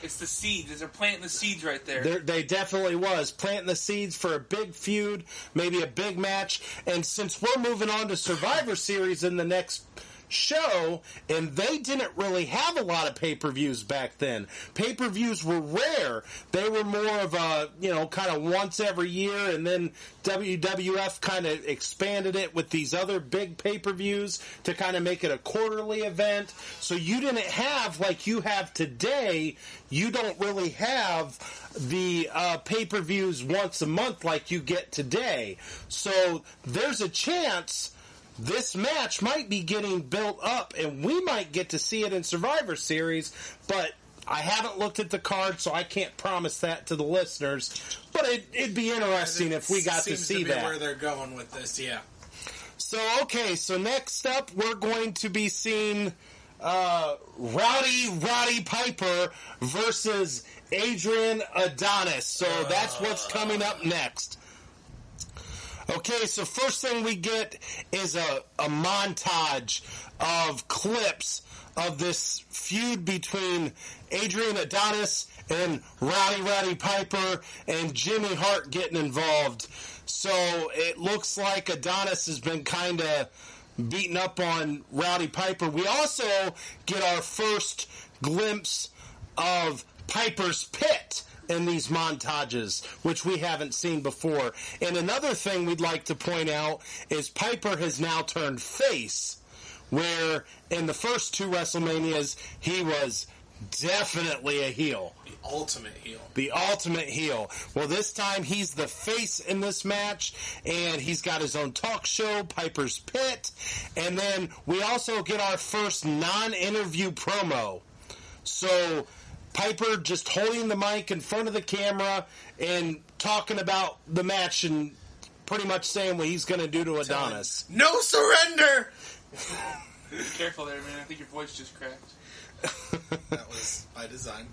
it's the seeds. They're planting the seeds right there. They definitely was planting the seeds for a big feud, maybe a big match. And since we're moving on to Survivor Series in the next show, and they didn't really have a lot of pay-per-views back then. Pay-per-views were rare. They were more of a, kind of once every year, and then WWF kind of expanded it with these other big pay-per-views to kind of make it a quarterly event. So you didn't have, like you have today, you don't really have the pay-per-views once a month like you get today. So there's a chance this match might be getting built up, and we might get to see it in Survivor Series, but I haven't looked at the card, so I can't promise that to the listeners. But it'd be interesting if we got to see that. Where they're going with this, yeah. So next up, we're going to be seeing Roddy Piper versus Adrian Adonis. So that's what's coming up next. Okay, so first thing we get is a montage of clips of this feud between Adrian Adonis and Roddy Piper and Jimmy Hart getting involved. So it looks like Adonis has been kind of beating up on Roddy Piper. We also get our first glimpse of Piper's pit in these montages, which we haven't seen before. And another thing we'd like to point out is Piper has now turned face, where in the first two WrestleManias he was definitely a heel. The ultimate heel. The ultimate heel. Well, this time he's the face in this match, and he's got his own talk show, Piper's Pit, and then we also get our first non-interview promo. So Piper just holding the mic in front of the camera and talking about the match and pretty much saying what he's going to do to Adonis. No surrender! Be careful there, man. I think your voice just cracked. That was by design.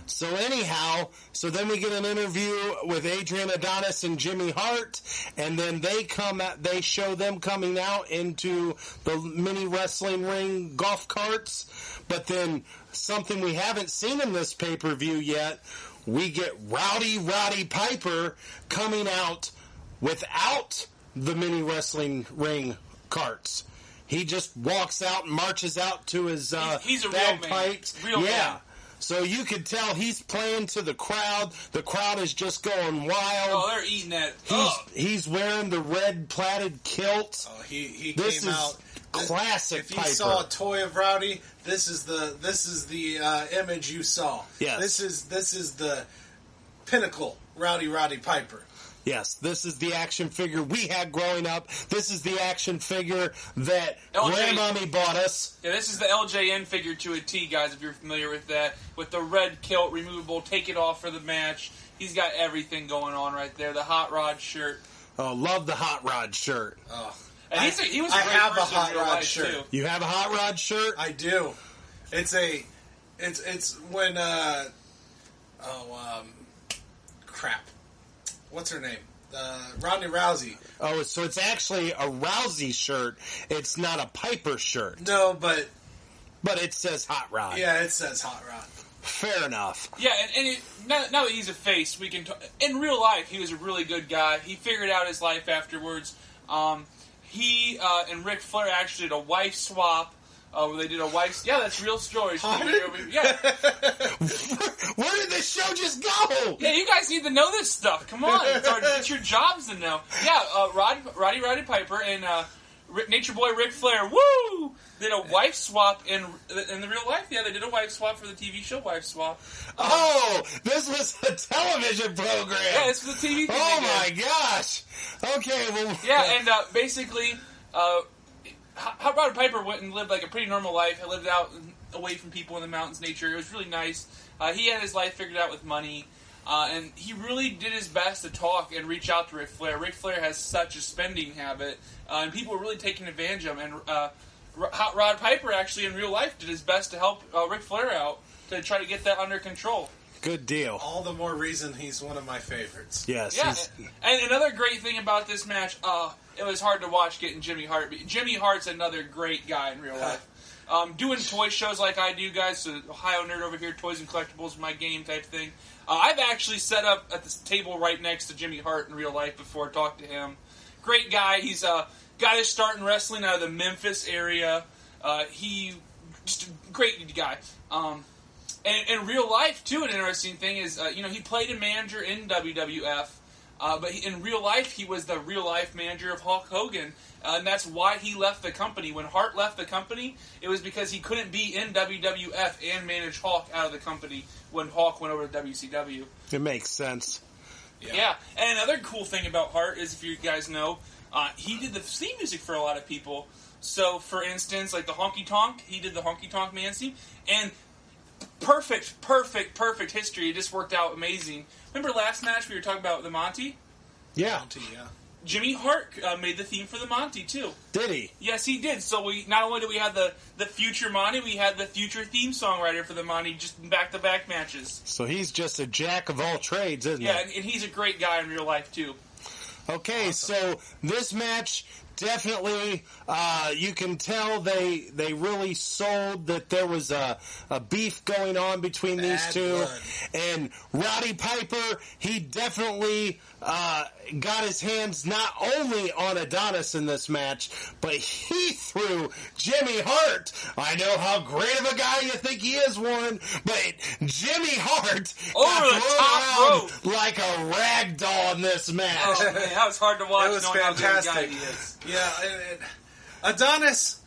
So anyhow, then we get an interview with Adrian Adonis and Jimmy Hart, and then they show them coming out into the mini wrestling ring golf carts. But then something we haven't seen in this pay-per-view yet, we get Rowdy Piper coming out without the mini wrestling ring carts. He just walks out and marches out to his he's a bagpipes. Real man. So you can tell he's playing to the crowd. The crowd is just going wild. Oh, they're eating that. He's wearing the red plaited kilt. Oh, he this came is out classic. If you Piper. saw a toy of Rowdy, this is the image you saw. Yes. This is the pinnacle Rowdy Piper. Yes, this is the action figure we had growing up. This is the action figure that Grandmommy bought us. Yeah, this is the LJN figure to a T, guys, if you're familiar with that. With the red kilt, removable, take it off for the match. He's got everything going on right there. The Hot Rod shirt. Oh, love the Hot Rod shirt. Oh. And he was a I great have a person in Hot real Rod life, shirt. too. You have a Hot Rod shirt? I do. It's when crap. What's her name? Ronda Rousey. Oh, so it's actually a Rousey shirt. It's not a Piper shirt. No, but it says Hot Rod. yeah, it says Hot Rod. Fair enough. Yeah, and now that he's a face, we can in real life, he was a really good guy. He figured out his life afterwards. He and Ric Flair actually did a wife swap. Where they did a wife... Yeah, that's real stories. Yeah. Where did this show just go? Yeah, you guys need to know this stuff. Come on. It's your jobs to know. Yeah, Roddy Piper and Nature Boy Ric Flair, woo! Did a wife swap in the real life. Yeah, they did a wife swap for the TV show Wife Swap. Oh, this was a television program. Yeah, this was a TV thing. Oh, my gosh. Okay, well... Yeah, and basically... Hot Rod Piper went and lived like a pretty normal life. He lived out away from people in the mountains, nature. It was really nice. He had his life figured out with money, and he really did his best to talk and reach out to Ric Flair. Ric Flair has such a spending habit, and people were really taking advantage of him. And Hot Rod Piper actually in real life did his best to help Ric Flair out to try to get that under control. Good deal. All the more reason he's one of my favorites. Yes. Yeah, and another great thing about this match, it was hard to watch getting Jimmy Hart. Jimmy Hart's another great guy in real life. Doing toy shows like I do, guys, so Ohio Nerd over here, toys and collectibles, my game type thing. I've actually set up at this table right next to Jimmy Hart in real life before I talked to him. Great guy. He's got his start in wrestling out of the Memphis area. He just a great guy. And in real life, too, an interesting thing is, he played a manager in WWF, but in real life, he was the real-life manager of Hulk Hogan, and that's why he left the company. When Hart left the company, it was because he couldn't be in WWF and manage Hulk out of the company when Hulk went over to WCW. It makes sense. Yeah, and another cool thing about Hart is, if you guys know, he did the theme music for a lot of people. So, for instance, like the Honky Tonk, he did the Honky Tonk Man theme, and... Perfect history. It just worked out amazing. Remember last match we were talking about the Monty? Yeah. Monty, yeah. Jimmy Hart made the theme for the Monty, too. Did he? Yes, he did. So we not only did we have the future Monty, we had the future theme songwriter for the Monty, just back-to-back matches. So he's just a jack of all trades, isn't he? Yeah, and he's a great guy in real life, too. Okay, awesome. So this match... Definitely, you can tell they really sold that there was a beef going on between these two. Blood. And Rowdy Piper, he definitely got his hands not only on Adonis in this match, but he threw Jimmy Hart. I know how great of a guy you think he is, Warren, but Jimmy Hart over the top rope like a rag doll in this match. Oh, man, that was hard to watch. It was knowing fantastic. How good a guy he is. Yeah, Adonis,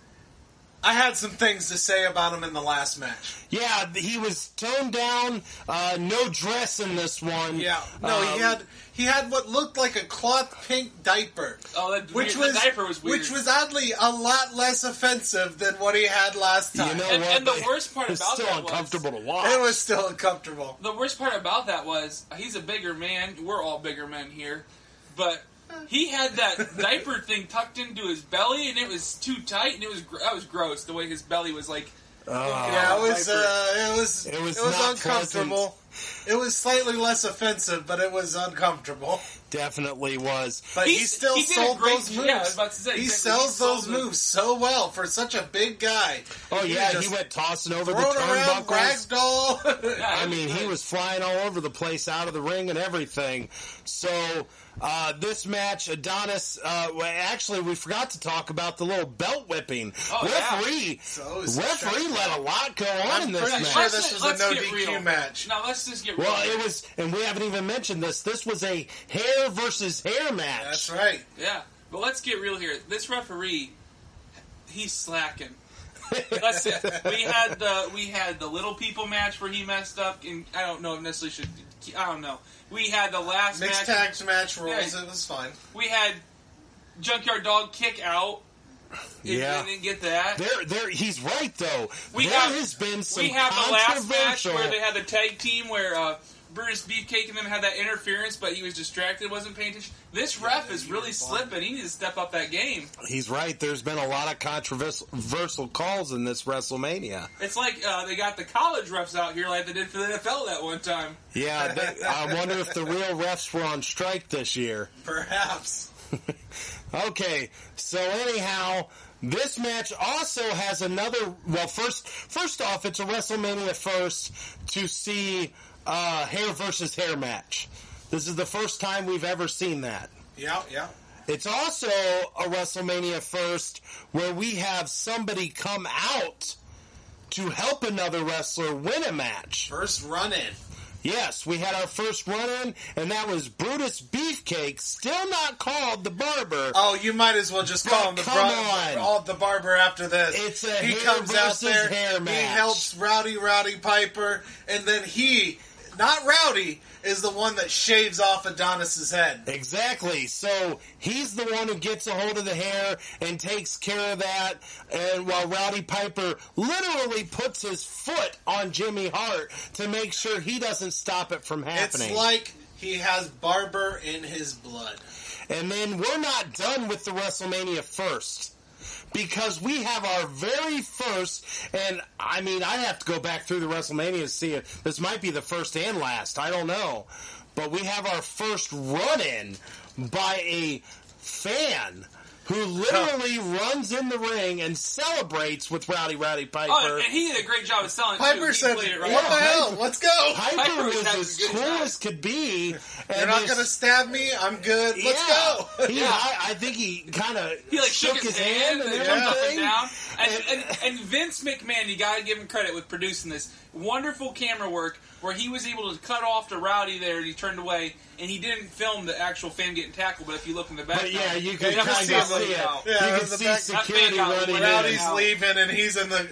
I had some things to say about him in the last match. Yeah, he was toned down. No dress in this one. Yeah, no, he had what looked like a cloth pink diaper. Oh, the diaper was weird. Which was oddly a lot less offensive than what he had last time. You know and the worst part about that was... It was still uncomfortable to watch. It was still uncomfortable. The worst part about that was, he's a bigger man. We're all bigger men here. But he had that diaper thing tucked into his belly, and it was too tight, and that was gross, the way his belly was like... Yeah, it was uncomfortable. Pleasant. It was slightly less offensive, but it was uncomfortable. Definitely was. But he still sold those moves. Yeah, I was about to say, he sells those moves so well for such a big guy. Oh, yeah, he went tossing over the turnbuckles. Ragdoll. Yeah, I mean, he was flying all over the place, out of the ring and everything. So, this match, Adonis, actually, we forgot to talk about the little belt whipping. Referee let a lot go on in this match. Sure this was a no DQ match. Now, let's just get real. Well, it was, and we haven't even mentioned this, this was a hair versus hair match. That's right. Yeah, but let's get real here. This referee, he's slacking. We had the little people match where he messed up, and I don't know if necessarily I don't know. We had the last mixed tag match rules. It was fine. We had Junkyard Dog kick out. Yeah, I didn't get that. He's right though. We have been some the last match where they had the tag team where Brutus Beefcake and them had that interference, but he was distracted, wasn't paying attention. This ref is really slipping. He needs to step up that game. He's right. There's been a lot of controversial calls in this WrestleMania. It's like they got the college refs out here like they did for the NFL that one time. Yeah, I wonder if the real refs were on strike this year. Perhaps. Okay, so anyhow, this match also has another... Well, first off, it's a WrestleMania first to see hair versus hair match. This is the first time we've ever seen that. Yeah. It's also a WrestleMania first where we have somebody come out to help another wrestler win a match. First run-in. Yes, we had our first run-in, and that was Brutus Beefcake, still not called the Barber. Oh, you might as well just call him the Barber after this. It's a he hair comes out there, hair match. He helps Rowdy Piper, and then he, not Rowdy, is the one that shaves off Adonis's head. Exactly. So he's the one who gets a hold of the hair and takes care of that. And while Rowdy Piper literally puts his foot on Jimmy Hart to make sure he doesn't stop it from happening. It's like he has Barber in his blood. And then we're not done with the WrestleMania first. Because we have our very first, and I mean, I have to go back through the WrestleMania to see if this might be the first and last. I don't know. But we have our first run-in by a fan who literally runs in the ring and celebrates with Rowdy Piper. Oh, and he did a great job of selling Piper too. said, Played it right. what the hell? Let's go. Piper was as cool as could be. You're not going to stab me? I'm good. Let's go. I think he kind of shook his hand and jumped up and down. And And Vince McMahon, you got to give him credit with producing this wonderful camera work where he was able to cut off to Rowdy there and he turned away and he didn't film the actual fan getting tackled, but if you look in the back, you can kind of see it. You can see security running. Rowdy's leaving and he's in the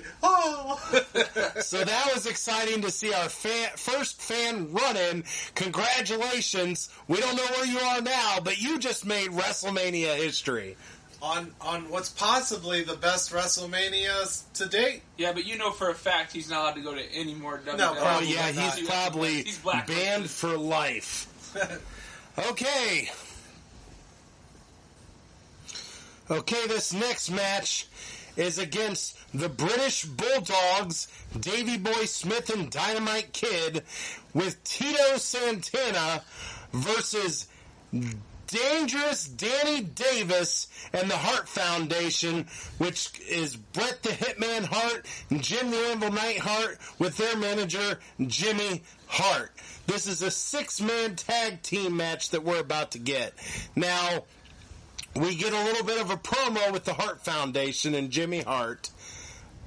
So that was exciting to see our first fan run-in. Congratulations. We don't know where you are now, but you just made WrestleMania history. On what's possibly the best WrestleMania to date. Yeah, but you know for a fact he's not allowed to go to any more WWE. No, he's probably banned for life. Okay, this next match is against the British Bulldogs, Davey Boy Smith and Dynamite Kid, with Tito Santana versus Dangerous Danny Davis and the Hart Foundation, which is Bret the Hitman Hart and Jim the Anvil Knight Hart with their manager, Jimmy Hart. This is a 6-man tag team match that we're about to get. Now, we get a little bit of a promo with the Hart Foundation and Jimmy Hart,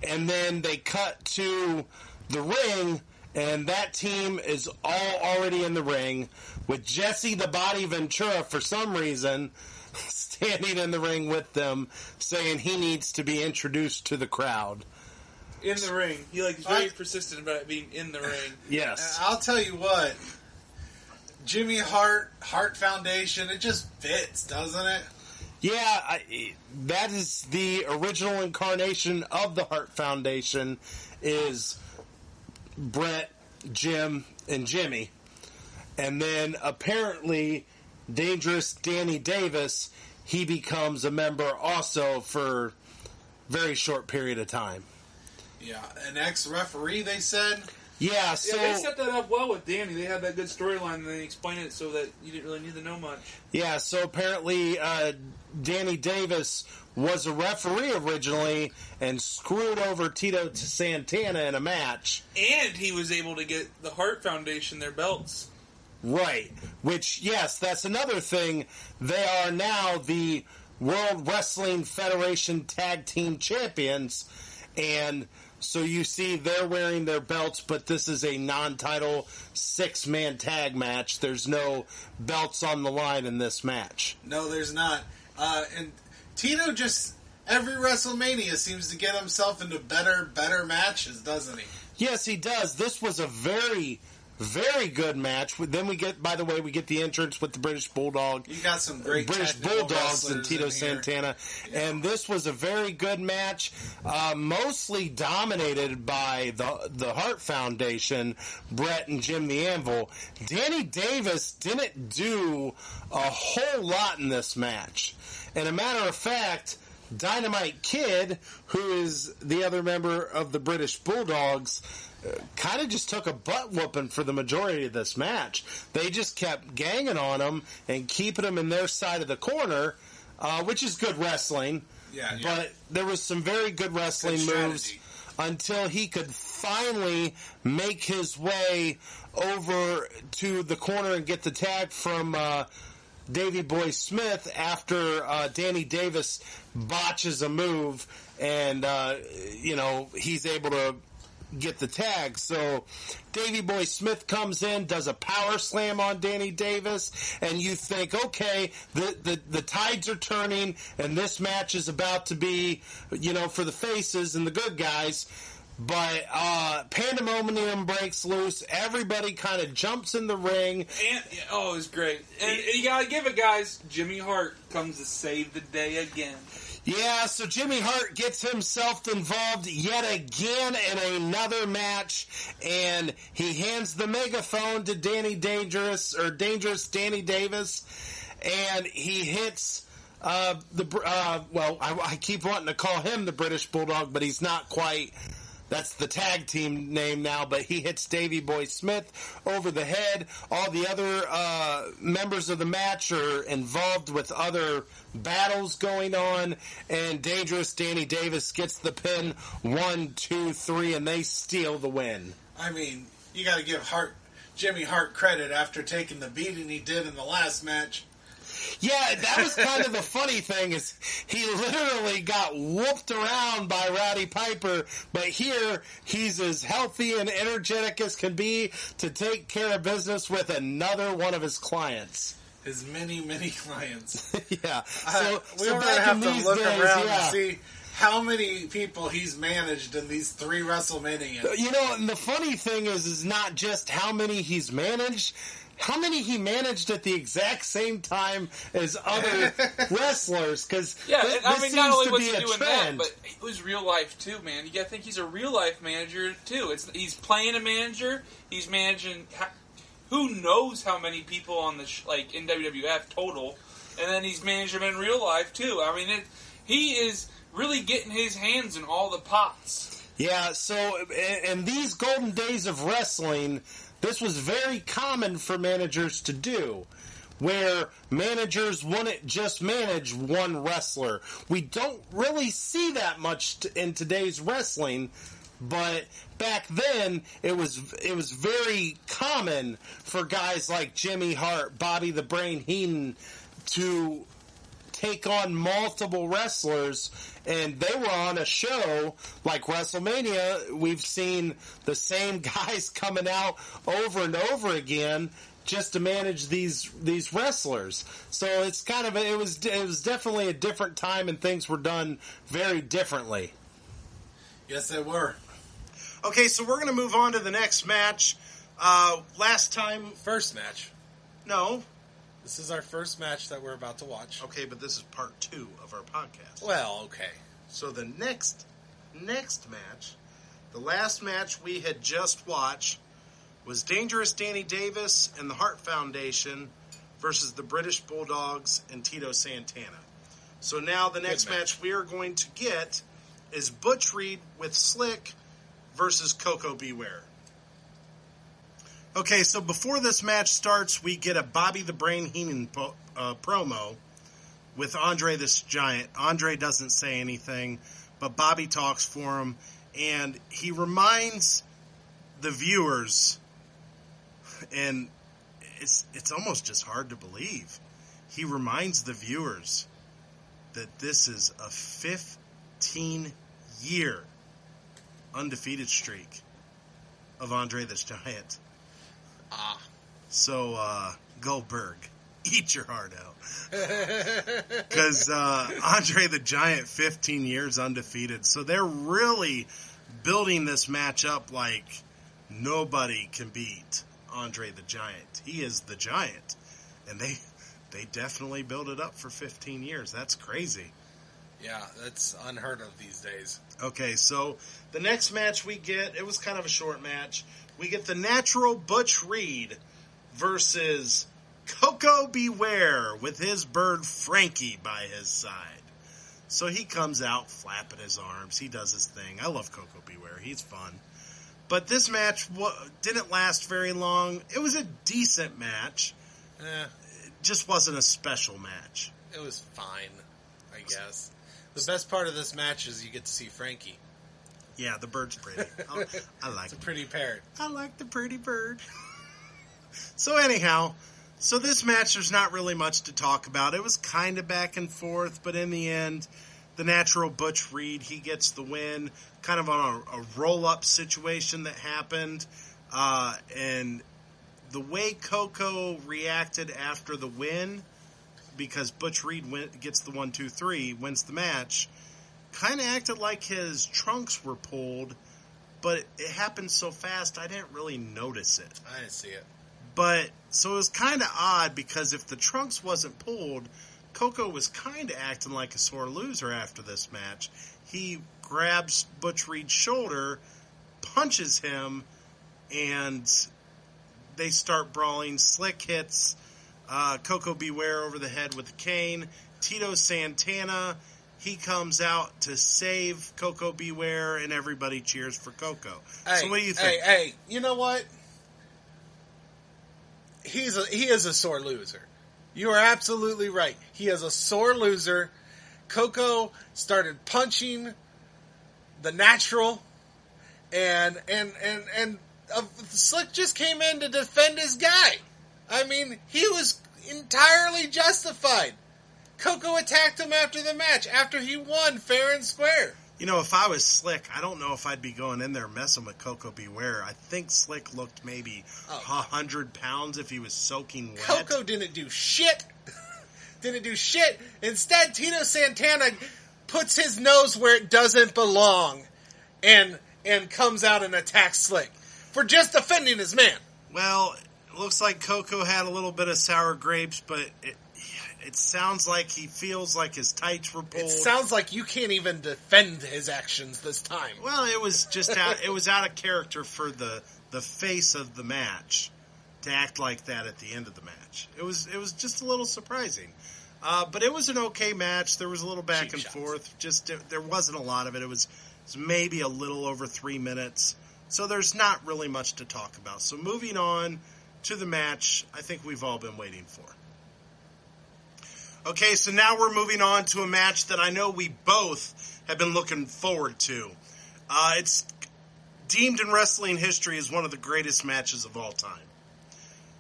and then they cut to the ring, And that team is all already in the ring with Jesse the Body Ventura, for some reason, standing in the ring with them, saying he needs to be introduced to the crowd. In the ring. He's very persistent about it being in the ring. Yes. I'll tell you what. Jimmy Hart, Hart Foundation, it just fits, doesn't it? Yeah, that is the original incarnation of the Hart Foundation, is Brett, Jim, and Jimmy. And then apparently Dangerous Danny Davis, he becomes a member also for a very short period of time. Yeah, an ex-referee, they said. Yeah, so... Yeah, they set that up well with Danny. They had that good storyline, and they explained it so that you didn't really need to know much. Yeah, so apparently Danny Davis was a referee originally and screwed over Tito Santana in a match. And he was able to get the Hart Foundation their belts. Right. Which, yes, that's another thing. They are now the World Wrestling Federation Tag Team Champions. And so you see they're wearing their belts, but this is a non-title 6-man tag match. There's no belts on the line in this match. No, there's not. And Tito just, every WrestleMania seems to get himself into better matches, doesn't he? Yes, he does. This was a very, very good match. Then we get, by the way, we get the entrance with the British Bulldog. You got some great British Bulldogs and Tito Santana. Yeah. And this was a very good match, mostly dominated by the Hart Foundation, Brett and Jim the Anvil. Danny Davis didn't do a whole lot in this match. And a matter of fact, Dynamite Kid, who is the other member of the British Bulldogs, kind of just took a butt whooping for the majority of this match. They just kept ganging on him and keeping him in their side of the corner, which is good wrestling. Yeah. But there was some very good wrestling moves until he could finally make his way over to the corner and get the tag from Davey Boy Smith after Danny Davis botches a move and, he's able to get the tag. So Davey Boy Smith comes in, does a power slam on Danny Davis, and you think, okay, the tides are turning, and this match is about to be, for the faces and the good guys. But pandemonium breaks loose. Everybody kind of jumps in the ring. And, it was great. And you gotta give it, guys. Jimmy Hart comes to save the day again. Yeah, so Jimmy Hart gets himself involved yet again in another match, and he hands the megaphone to Dangerous Danny Davis, and he hits I keep wanting to call him the British Bulldog, but he's not quite. That's the tag team name now, but he hits Davey Boy Smith over the head. All the other members of the match are involved with other battles going on, and Dangerous Danny Davis gets the pin 1, 2, 3, and they steal the win. I mean, you got to give Jimmy Hart credit after taking the beating he did in the last match. Yeah, that was kind of the funny thing, is he literally got whooped around by Roddy Piper, but here he's as healthy and energetic as can be to take care of business with another one of his clients. His many clients. Yeah. We're going to have to look around and see how many people he's managed in these 3 WrestleManias. And the funny thing is not just how many he's managed, how many he managed at the exact same time as other wrestlers, because not only was he doing that, but it was real life too, man. You gotta think he's a real life manager too. He's playing a manager, he's managing who knows how many people on the in WWF total, and then he's managing them in real life too. I mean, he is really getting his hands in all the pots. Yeah, so in these golden days of wrestling, this was very common for managers to do, where managers wouldn't just manage one wrestler. We don't really see that much in today's wrestling, but back then it was very common for guys like Jimmy Hart, Bobby the Brain Heenan to take on multiple wrestlers, and they were on a show like WrestleMania. We've seen the same guys coming out over and over again just to manage these wrestlers. So it's kind of it was definitely a different time, and things were done very differently. Yes, they were. Okay, so we're going to move on to the next match. First match. No. This is our first match that we're about to watch. Okay, but this is part 2 of our podcast. Well, okay. So the next match, the last match we had just watched, was Dangerous Danny Davis and the Hart Foundation versus the British Bulldogs and Tito Santana. So now the next match we are going to get is Butch Reed with Slick versus Coco Beware. Okay, so before this match starts, we get a Bobby the Brain Heenan promo with Andre the Giant. Andre doesn't say anything, but Bobby talks for him, and he reminds the viewers, and it's almost just hard to believe, he reminds the viewers that this is a 15-year undefeated streak of Andre the Giant. So, Goldberg, eat your heart out. Because Andre the Giant, 15 years undefeated. So they're really building this match up like nobody can beat Andre the Giant. He is the Giant. And they definitely build it up for 15 years. That's crazy. Yeah, that's unheard of these days. Okay, so the next match we get, it was kind of a short match. We get the Natural Butch Reed versus Coco Beware with his bird Frankie by his side. So he comes out flapping his arms. He does his thing. I love Coco Beware. He's fun. But this match didn't last very long. It was a decent match. It just wasn't a special match. It was fine, I guess. The best part of this match is you get to see Frankie. Yeah, the bird's pretty. I like it. It's a pretty parrot. I like the pretty bird. So anyhow, this match, there's not really much to talk about. It was kind of back and forth, but in the end, the Natural Butch Reed, he gets the win, kind of on a roll-up situation that happened. And the way Coco reacted after the win, because Butch Reed gets the 1, 2, 3, wins the match, kind of acted like his trunks were pulled, but it happened so fast I didn't really notice it. I didn't see it. But, so it was kind of odd, because if the trunks wasn't pulled, Coco was kind of acting like a sore loser after this match. He grabs Butch Reed's shoulder, punches him, and they start brawling. Slick hits Coco Beware over the head with a cane. Tito Santana, he comes out to save Coco Beware, and everybody cheers for Coco. Hey, so what do you think? Hey, you know what? He is a sore loser. You are absolutely right. He is a sore loser. Coco started punching the Natural, and Slick just came in to defend his guy. I mean, he was entirely justified. Coco attacked him after the match, after he won fair and square. You know, if I was Slick, I don't know if I'd be going in there messing with Coco Beware. I think Slick looked maybe 100 pounds if he was soaking wet. Coco didn't do shit. Instead, Tito Santana puts his nose where it doesn't belong and comes out and attacks Slick for just defending his man. Well, it looks like Coco had a little bit of sour grapes, but it sounds like he feels like his tights were pulled. It sounds like you can't even defend his actions this time. Well, it was just it was out of character for the face of the match to act like that at the end of the match. It was just a little surprising. But it was an okay match. There was a little back and forth. There wasn't a lot of it. It was maybe a little over 3 minutes. So there's not really much to talk about. So moving on to the match I think we've all been waiting for. Okay, so now we're moving on to a match that I know we both have been looking forward to. It's deemed in wrestling history as one of the greatest matches of all time.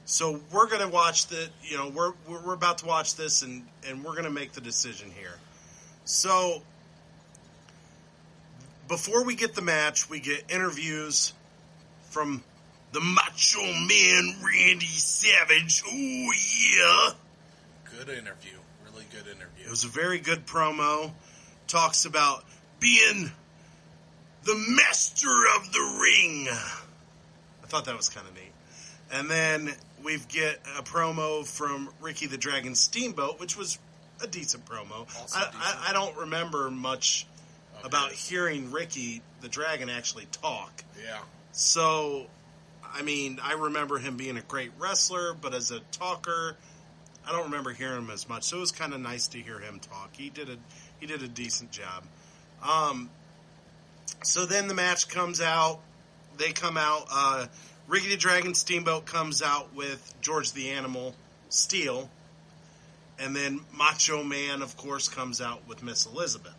So we're going to watch we're about to watch this, and we're going to make the decision here. So before we get the match, we get interviews from the Macho Man Randy Savage. Oh, yeah. Good interview. Really good interview. It was a very good promo. Talks about being the master of the ring. I thought that was kind of neat. And then we get a promo from Ricky the Dragon Steamboat, which was a decent promo. I don't remember much about hearing Ricky the Dragon actually talk. Yeah. So, I mean, I remember him being a great wrestler, but as a talker, I don't remember hearing him as much. So it was kind of nice to hear him talk. He did a decent job. So then the match comes out. They come out. Ricky the Dragon Steamboat comes out with George the Animal Steele. And then Macho Man, of course, comes out with Miss Elizabeth.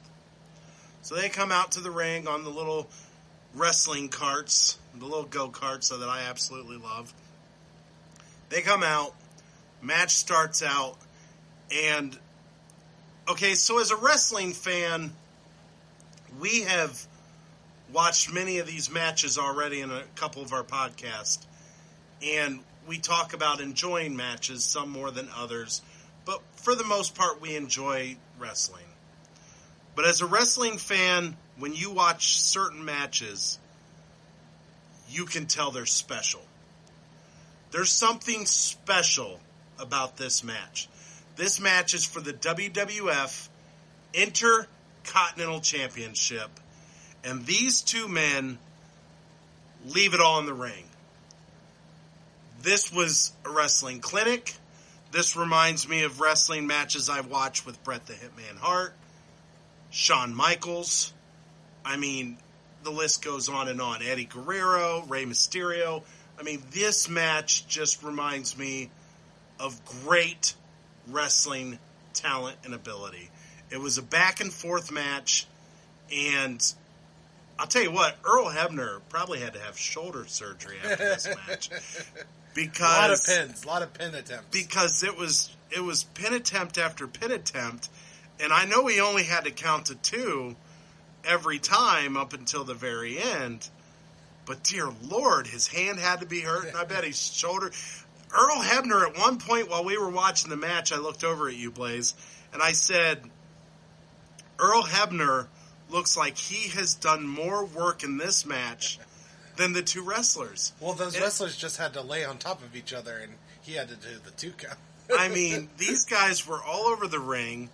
So they come out to the ring on the little wrestling carts, the little go-karts that I absolutely love. They come out. Match starts out. And, okay, so as a wrestling fan, we have watched many of these matches already in a couple of our podcasts, and we talk about enjoying matches, some more than others, but for the most part, we enjoy wrestling. But as a wrestling fan, when you watch certain matches, you can tell they're special. There's something special about this match. This match is for the WWF Intercontinental Championship. And these two men leave it all in the ring. This was a wrestling clinic. This reminds me of wrestling matches I've watched with Bret the Hitman Hart, Shawn Michaels. I mean, the list goes on and on. Eddie Guerrero, Rey Mysterio. I mean, this match just reminds me of great wrestling talent and ability. It was a back and forth match, and I'll tell you what, Earl Hebner probably had to have shoulder surgery after this match. Because a lot of pin attempts. Because it was pin attempt after pin attempt, and I know he only had to count to 2 every time up until the very end. But dear Lord, his hand had to be hurt, and I bet his shoulder. Earl Hebner, at one point while we were watching the match, I looked over at you, Blaze, and I said, Earl Hebner looks like he has done more work in this match than the two wrestlers. Well, those wrestlers just had to lay on top of each other, and he had to do the 2 count. I mean, these guys were all over the ring.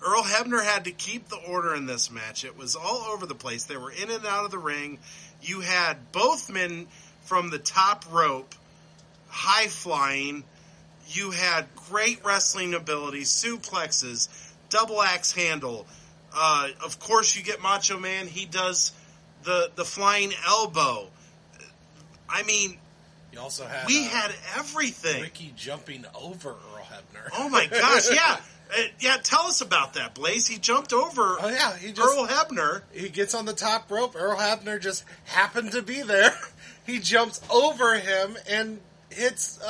Earl Hebner had to keep the order in this match. It was all over the place. They were in and out of the ring. You had both men from the top rope, high flying. You had great wrestling ability, suplexes, double axe handle. Of course, you get Macho Man. He does the flying elbow. I mean, you also had had everything. Ricky jumping over Earl Hebner. Oh my gosh! Yeah, yeah. Tell us about that, Blaze. He jumped over. Oh yeah, Earl Hebner. He gets on the top rope. Earl Hebner just happened to be there. He jumps over him and hits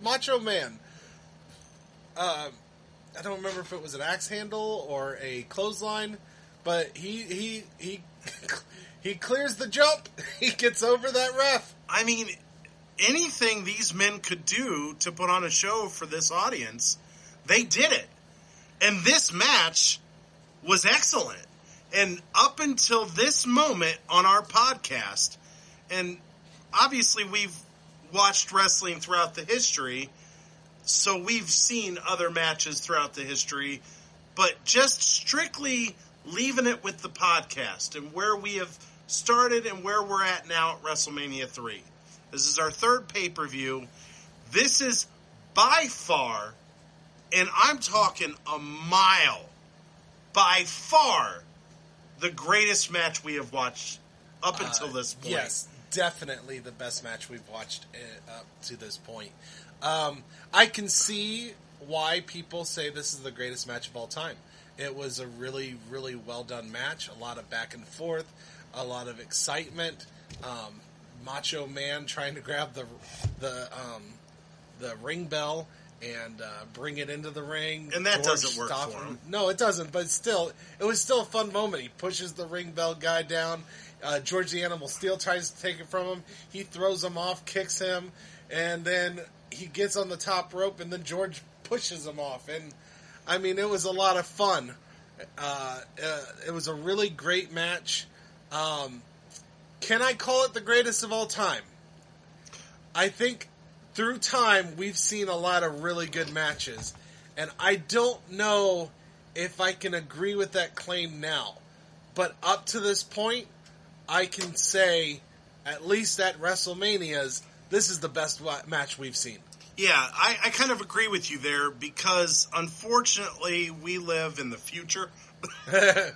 Macho Man. I don't remember if it was an axe handle or a clothesline, but he clears the jump. He gets over that ref. I mean, anything these men could do to put on a show for this audience, they did it. And this match was excellent. And up until this moment on our podcast, and obviously we've watched wrestling throughout the history, so we've seen other matches throughout the history, but just strictly leaving it with the podcast and where we have started and where we're at now at WrestleMania 3. This is our 3rd pay-per-view. This is by far, and I'm talking a mile, by far the greatest match we have watched up until this point. Yes, definitely the best match we've watched up to this point. I can see why people say this is the greatest match of all time. It was a really, really well done match. A lot of back and forth, a lot of excitement. Macho Man trying to grab the ring bell and bring it into the ring. And that George doesn't work stopped for him. No, it doesn't. But still, it was still a fun moment. He pushes the ring bell guy down. George the Animal Steel tries to take it from him. He throws him off, kicks him, and then he gets on the top rope, and then George pushes him off. And, I mean, it was a lot of fun. It was a really great match. Can I call it the greatest of all time? I think through time we've seen a lot of really good matches, and I don't know if I can agree with that claim now. But up to this point, I can say, at least at WrestleManias, this is the best match we've seen. Yeah, I kind of agree with you there because, unfortunately, we live in the future. Yeah.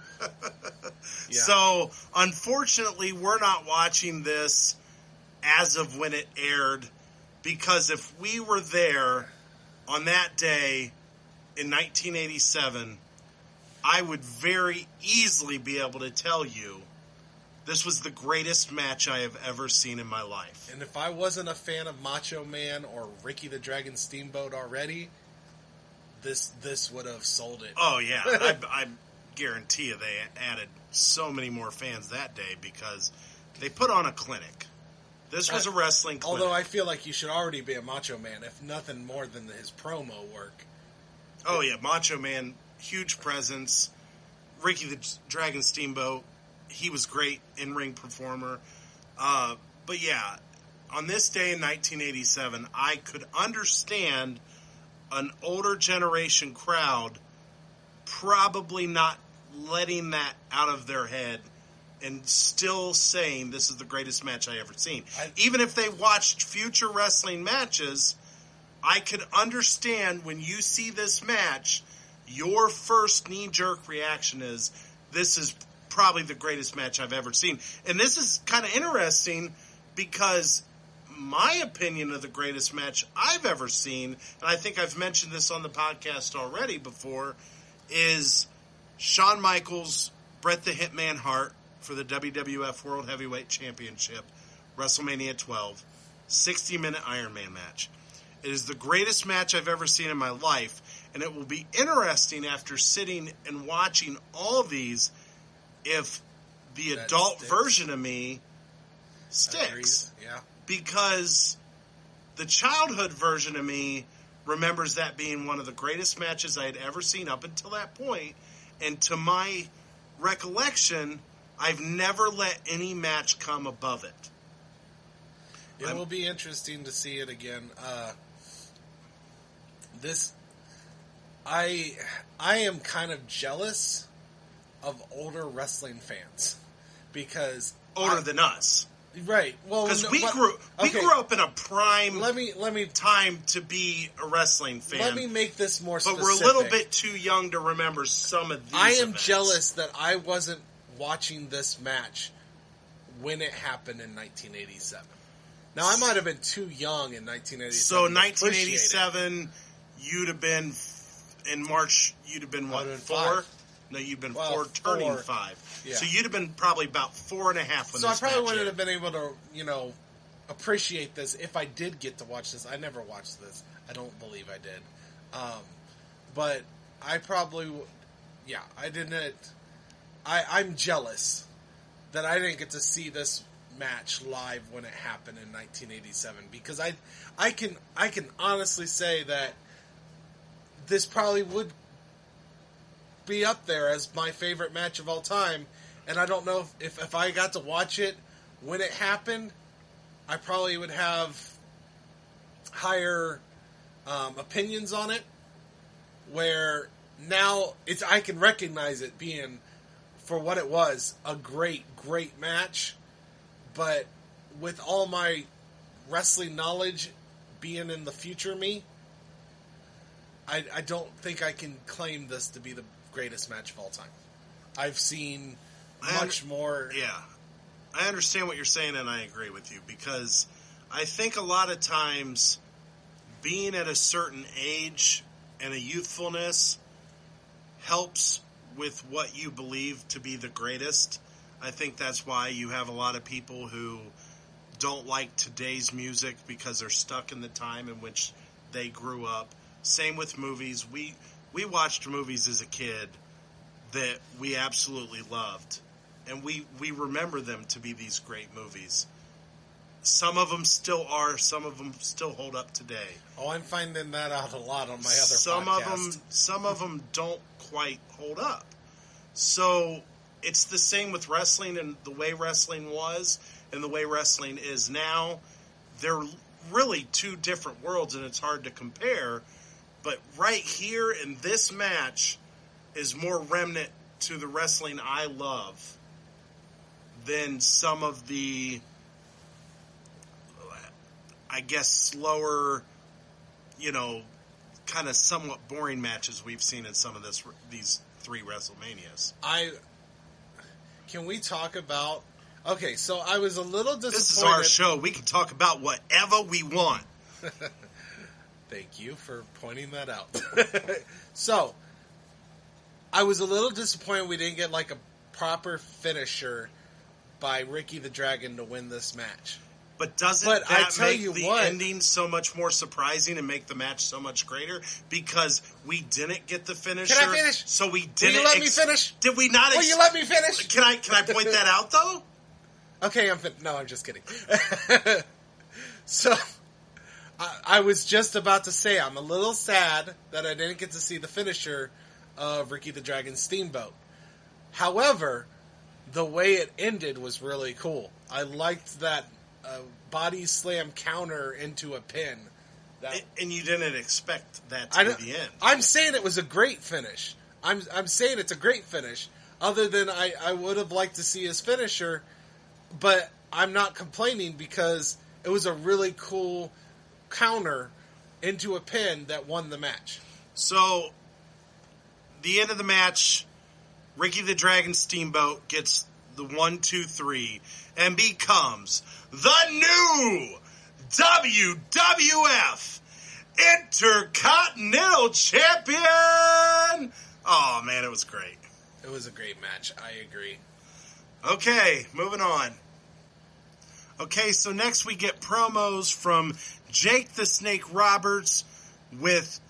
So, unfortunately, we're not watching this as of when it aired, because if we were there on that day in 1987, I would very easily be able to tell you this was the greatest match I have ever seen in my life. And if I wasn't a fan of Macho Man or Ricky the Dragon Steamboat already, this would have sold it. Oh, yeah. I guarantee you they added so many more fans that day because they put on a clinic. This was a wrestling clinic. Although I feel like you should already be a Macho Man, if nothing more than his promo work. Oh, yeah. Macho Man, huge presence. Ricky the Dragon Steamboat, he was great in-ring performer. But yeah, on this day in 1987, I could understand an older generation crowd probably not letting that out of their head and still saying this is the greatest match I ever seen. Even if they watched future wrestling matches, I could understand when you see this match, your first knee-jerk reaction is, this is probably the greatest match I've ever seen. And this is kind of interesting because my opinion of the greatest match I've ever seen, and I think I've mentioned this on the podcast already before, is Shawn Michaels, Bret the Hitman Hart for the WWF World Heavyweight Championship, WrestleMania 12, 60-minute Iron Man match. It is the greatest match I've ever seen in my life, and it will be interesting after sitting and watching all of these if the adult version of me sticks. Agrees. Yeah. Because the childhood version of me remembers that being one of the greatest matches I had ever seen up until that point, and to my recollection, I've never let any match come above it. It will be interesting to see it again. I am kind of jealous of older wrestling fans because older than us, right? Well, because we grew up in a prime. Let me time to be a wrestling fan. Let me make this more specific. But we're a little bit too young to remember some of these. I am events. jealous that I wasn't watching this match when it happened in 1987. Now, I might have been too young in 1987. So, 1987, you'd have been, in March, you'd have been what, 4? 5. No, you'd been 4, turning 5. Yeah. So, you'd have been probably about 4.5 when this match So, I probably wouldn't aired. have been able to, appreciate this if I did get to watch this. I never watched this. I don't believe I did. But I probably, I didn't. I'm jealous that I didn't get to see this match live when it happened in 1987 because I can honestly say that this probably would be up there as my favorite match of all time, and I don't know if I got to watch it when it happened, I probably would have higher opinions on it, where now I can recognize it being, for what it was, a great match. But with all my wrestling knowledge being in the future me, I don't think I can claim this to be the greatest match of all time. I've seen much more. Yeah. I understand what you're saying, and I agree with you, because I think a lot of times being at a certain age and a youthfulness helps with what you believe to be the greatest. I think that's why you have a lot of people who don't like today's music because they're stuck in the time in which they grew up. Same with movies. We watched movies as a kid that we absolutely loved, and we remember them to be these great movies. Some of them still are. Some of them still hold up today. Oh, I'm finding that out a lot on my other podcast. Some of them don't quite hold up. So it's the same with wrestling, and the way wrestling was and the way wrestling is now. They're really two different worlds, and it's hard to compare. But right here in this match is more remnant to the wrestling I love than some of the, I guess, slower, kind of somewhat boring matches we've seen in some of these 3 WrestleManias. Can we talk about... Okay, so I was a little disappointed... This is our show. We can talk about whatever we want. Thank you for pointing that out. So, I was a little disappointed we didn't get like a proper finisher by Ricky the Dragon to win this match. But doesn't that make the ending so much more surprising and make the match so much greater? Because we didn't get the finisher. Can I finish? So we didn't. Will you let me finish? Did we not? Will you let me finish? Can I point that out though? Okay, no, I'm just kidding. So, I was just about to say I'm a little sad that I didn't get to see the finisher of Ricky the Dragon Steamboat. However, the way it ended was really cool. I liked that body slam counter into a pin. And you didn't expect that to be the end. I'm saying it was a great finish. I'm saying it's a great finish. Other than I would have liked to see his finisher, but I'm not complaining because it was a really cool counter into a pin that won the match. So, the end of the match, Ricky the Dragon Steamboat gets the 1, 2, 3 and becomes the new WWF Intercontinental Champion! Oh, man, it was great. It was a great match. I agree. Okay, moving on. Okay, so next we get promos from Jake the Snake Roberts with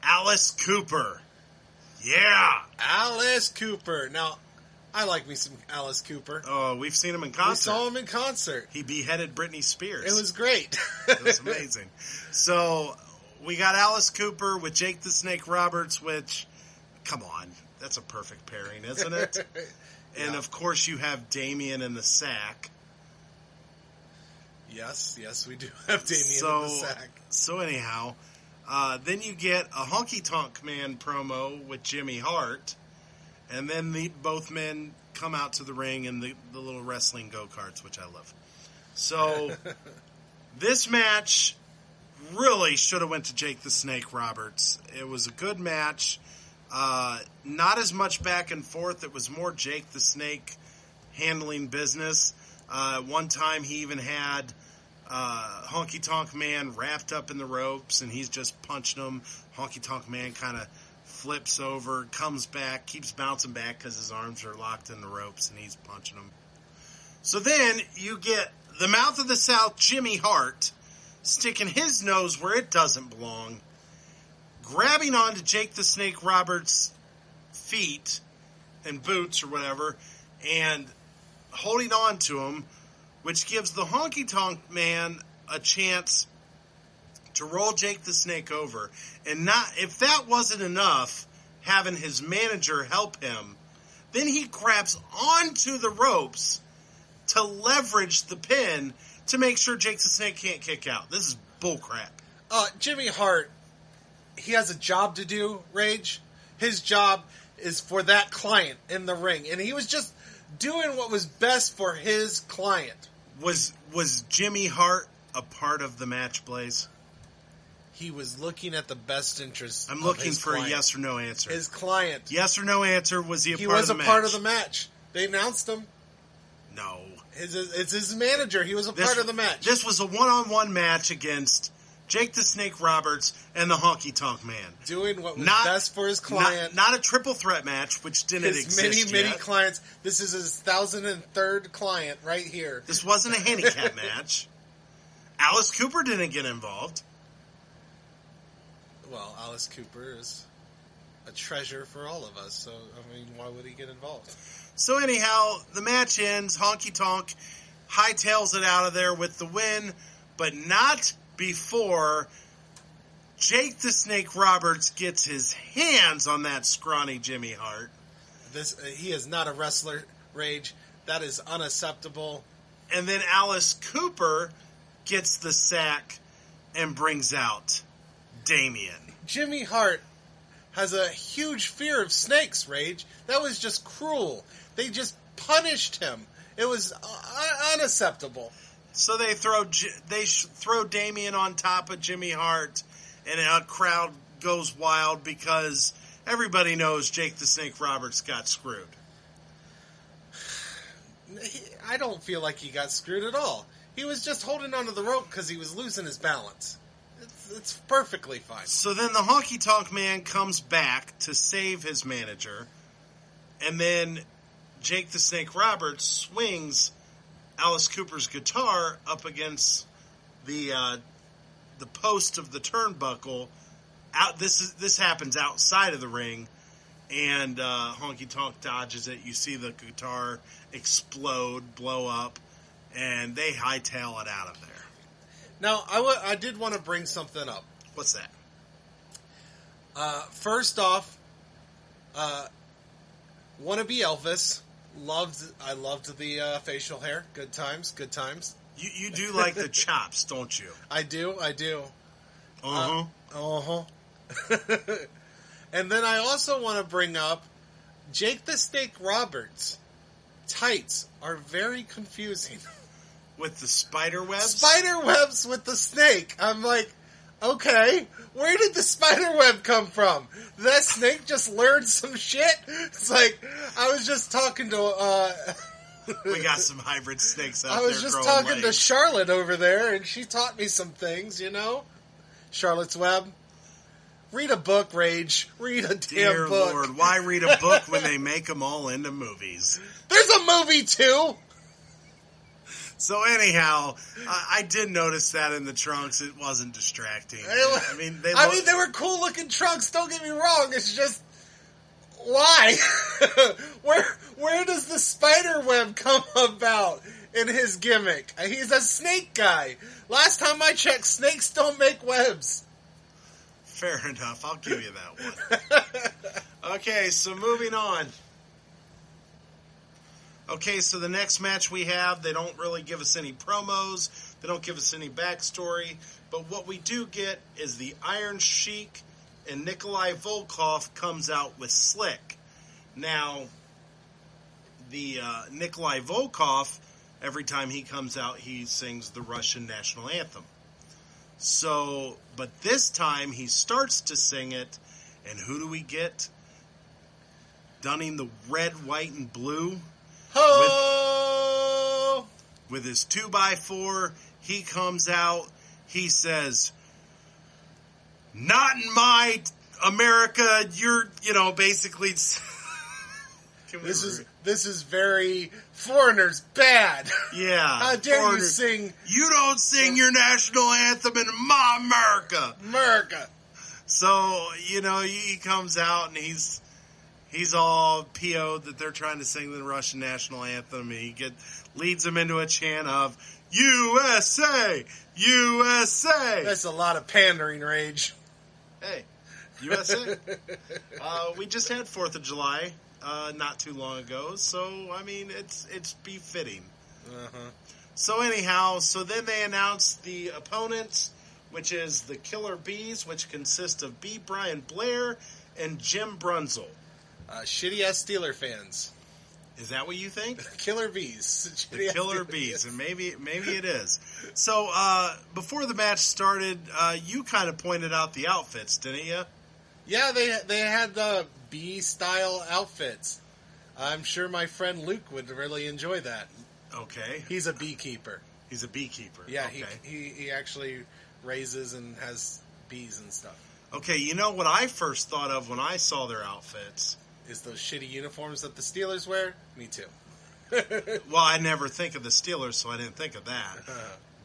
Alice Cooper. Yeah! Alice Cooper. Now, I like me some Alice Cooper. Oh, we've seen him in concert. We saw him in concert. He beheaded Britney Spears. It was great. It was amazing. So, we got Alice Cooper with Jake the Snake Roberts, which, come on, that's a perfect pairing, isn't it? And, of course, you have Damien in the sack. Yes, we do have Damien in the sack. So, anyhow, then you get a Honky Tonk Man promo with Jimmy Hart, and then both men come out to the ring in the little wrestling go-karts, which I love. So, this match really should have went to Jake the Snake Roberts. It was a good match. Not as much back and forth. It was more Jake the Snake handling business. One time he even had Honky Tonk Man wrapped up in the ropes, and he's just punching him. Honky Tonk Man kind of flips over, comes back, keeps bouncing back because his arms are locked in the ropes, and he's punching him. So then you get the Mouth of the South, Jimmy Hart, sticking his nose where it doesn't belong, grabbing onto Jake the Snake Roberts' feet and boots or whatever, and holding on to him, which gives the Honky Tonk Man a chance to roll Jake the Snake over. And not, if that wasn't enough, having his manager help him, then he grabs onto the ropes to leverage the pin to make sure Jake the Snake can't kick out. This is bullcrap. Jimmy Hart, he has a job to do, Rage. His job is for that client in the ring. And he was just doing what was best for his client. Was Jimmy Hart a part of the match, Blaze? He was looking at the best interest I'm looking for client. a yes or no answer. His client. Yes or no answer, was he a part of the match? He was a part of the match. They announced him. No. It's his manager. He was a part of the match. This was a one-on-one match against Jake the Snake Roberts and the Honky Tonk Man. Doing what was best for his client. Not a triple threat match, which didn't exist many clients. This is his 1,003rd client right here. This wasn't a handicap match. Alice Cooper didn't get involved. Well, Alice Cooper is a treasure for all of us, so, I mean, why would he get involved? So anyhow, the match ends. Honky Tonk hightails it out of there with the win, but not before Jake the Snake Roberts gets his hands on that scrawny Jimmy Hart. He is not a wrestler, Rage. That is unacceptable. And then Alice Cooper gets the sack and brings out Damien. Jimmy Hart has a huge fear of snakes, Rage. That was just cruel. They just punished him. It was unacceptable. So they throw Damien on top of Jimmy Hart, and a crowd goes wild because everybody knows Jake the Snake Roberts got screwed. I don't feel like he got screwed at all. He was just holding onto the rope because he was losing his balance. It's perfectly fine. So then the Honky Tonk Man comes back to save his manager, and then Jake the Snake Roberts swings Alice Cooper's guitar up against the post of the turnbuckle. This happens outside of the ring, and Honky Tonk dodges it. You see the guitar explode, blow up, and they hightail it out of there. Now, I did want to bring something up. What's that? First off, Wannabe Elvis. I loved the facial hair. Good times, good times. You do like the chops, don't you? I do. Uh-huh. And then I also want to bring up Jake the Snake Roberts. Tights are very confusing. With the spider webs? Spider webs with the snake. I'm like, okay, where did the spider web come from? Did that snake just learn some shit? It's like, I was just talking to... we got some hybrid snakes out there. I was just talking to Charlotte over there, and she taught me some things, you know? Charlotte's Web. Read a book, Rage. Read a damn Dear book. Lord, why read a book when they make them all into movies? There's a movie, too! So anyhow, I did notice that in the trunks. It wasn't distracting. I mean, they were cool looking trunks. Don't get me wrong. It's just, why? Where does the spider web come about in his gimmick? He's a snake guy. Last time I checked, snakes don't make webs. Fair enough. I'll give you that one. Okay, so moving on. Okay, so the next match we have, they don't really give us any promos. They don't give us any backstory. But what we do get is the Iron Sheik and Nikolai Volkov comes out with Slick. Now, the Nikolai Volkov, every time he comes out, he sings the Russian national anthem. So, but this time he starts to sing it, and who do we get? Donning the red, white, and blue. Ho! With his 2x4, he comes out, he says, "Not in my America, basically..." This is very foreigners bad. Yeah. How dare you sing... You don't sing your national anthem in my America. America. So, he comes out and he's all PO'd that they're trying to sing the Russian national anthem. He leads them into a chant of USA, USA. That's a lot of pandering, Rage. Hey, USA. We just had 4th of July not too long ago, so I mean it's befitting. Uh-huh. So anyhow, then they announce the opponents, which is the Killer Bees, which consist of B. Brian Blair and Jim Brunzel. Shitty-ass Steeler fans. Is that what you think? Killer Bees. The Killer Bees, and maybe it is. So, before the match started, you kind of pointed out the outfits, didn't you? Yeah, they had the bee-style outfits. I'm sure my friend Luke would really enjoy that. Okay. He's a beekeeper. He's a beekeeper. Yeah, okay. he actually raises and has bees and stuff. Okay, you know what I first thought of when I saw their outfits? Is those shitty uniforms that the Steelers wear? Me too. Well, I never think of the Steelers, so I didn't think of that.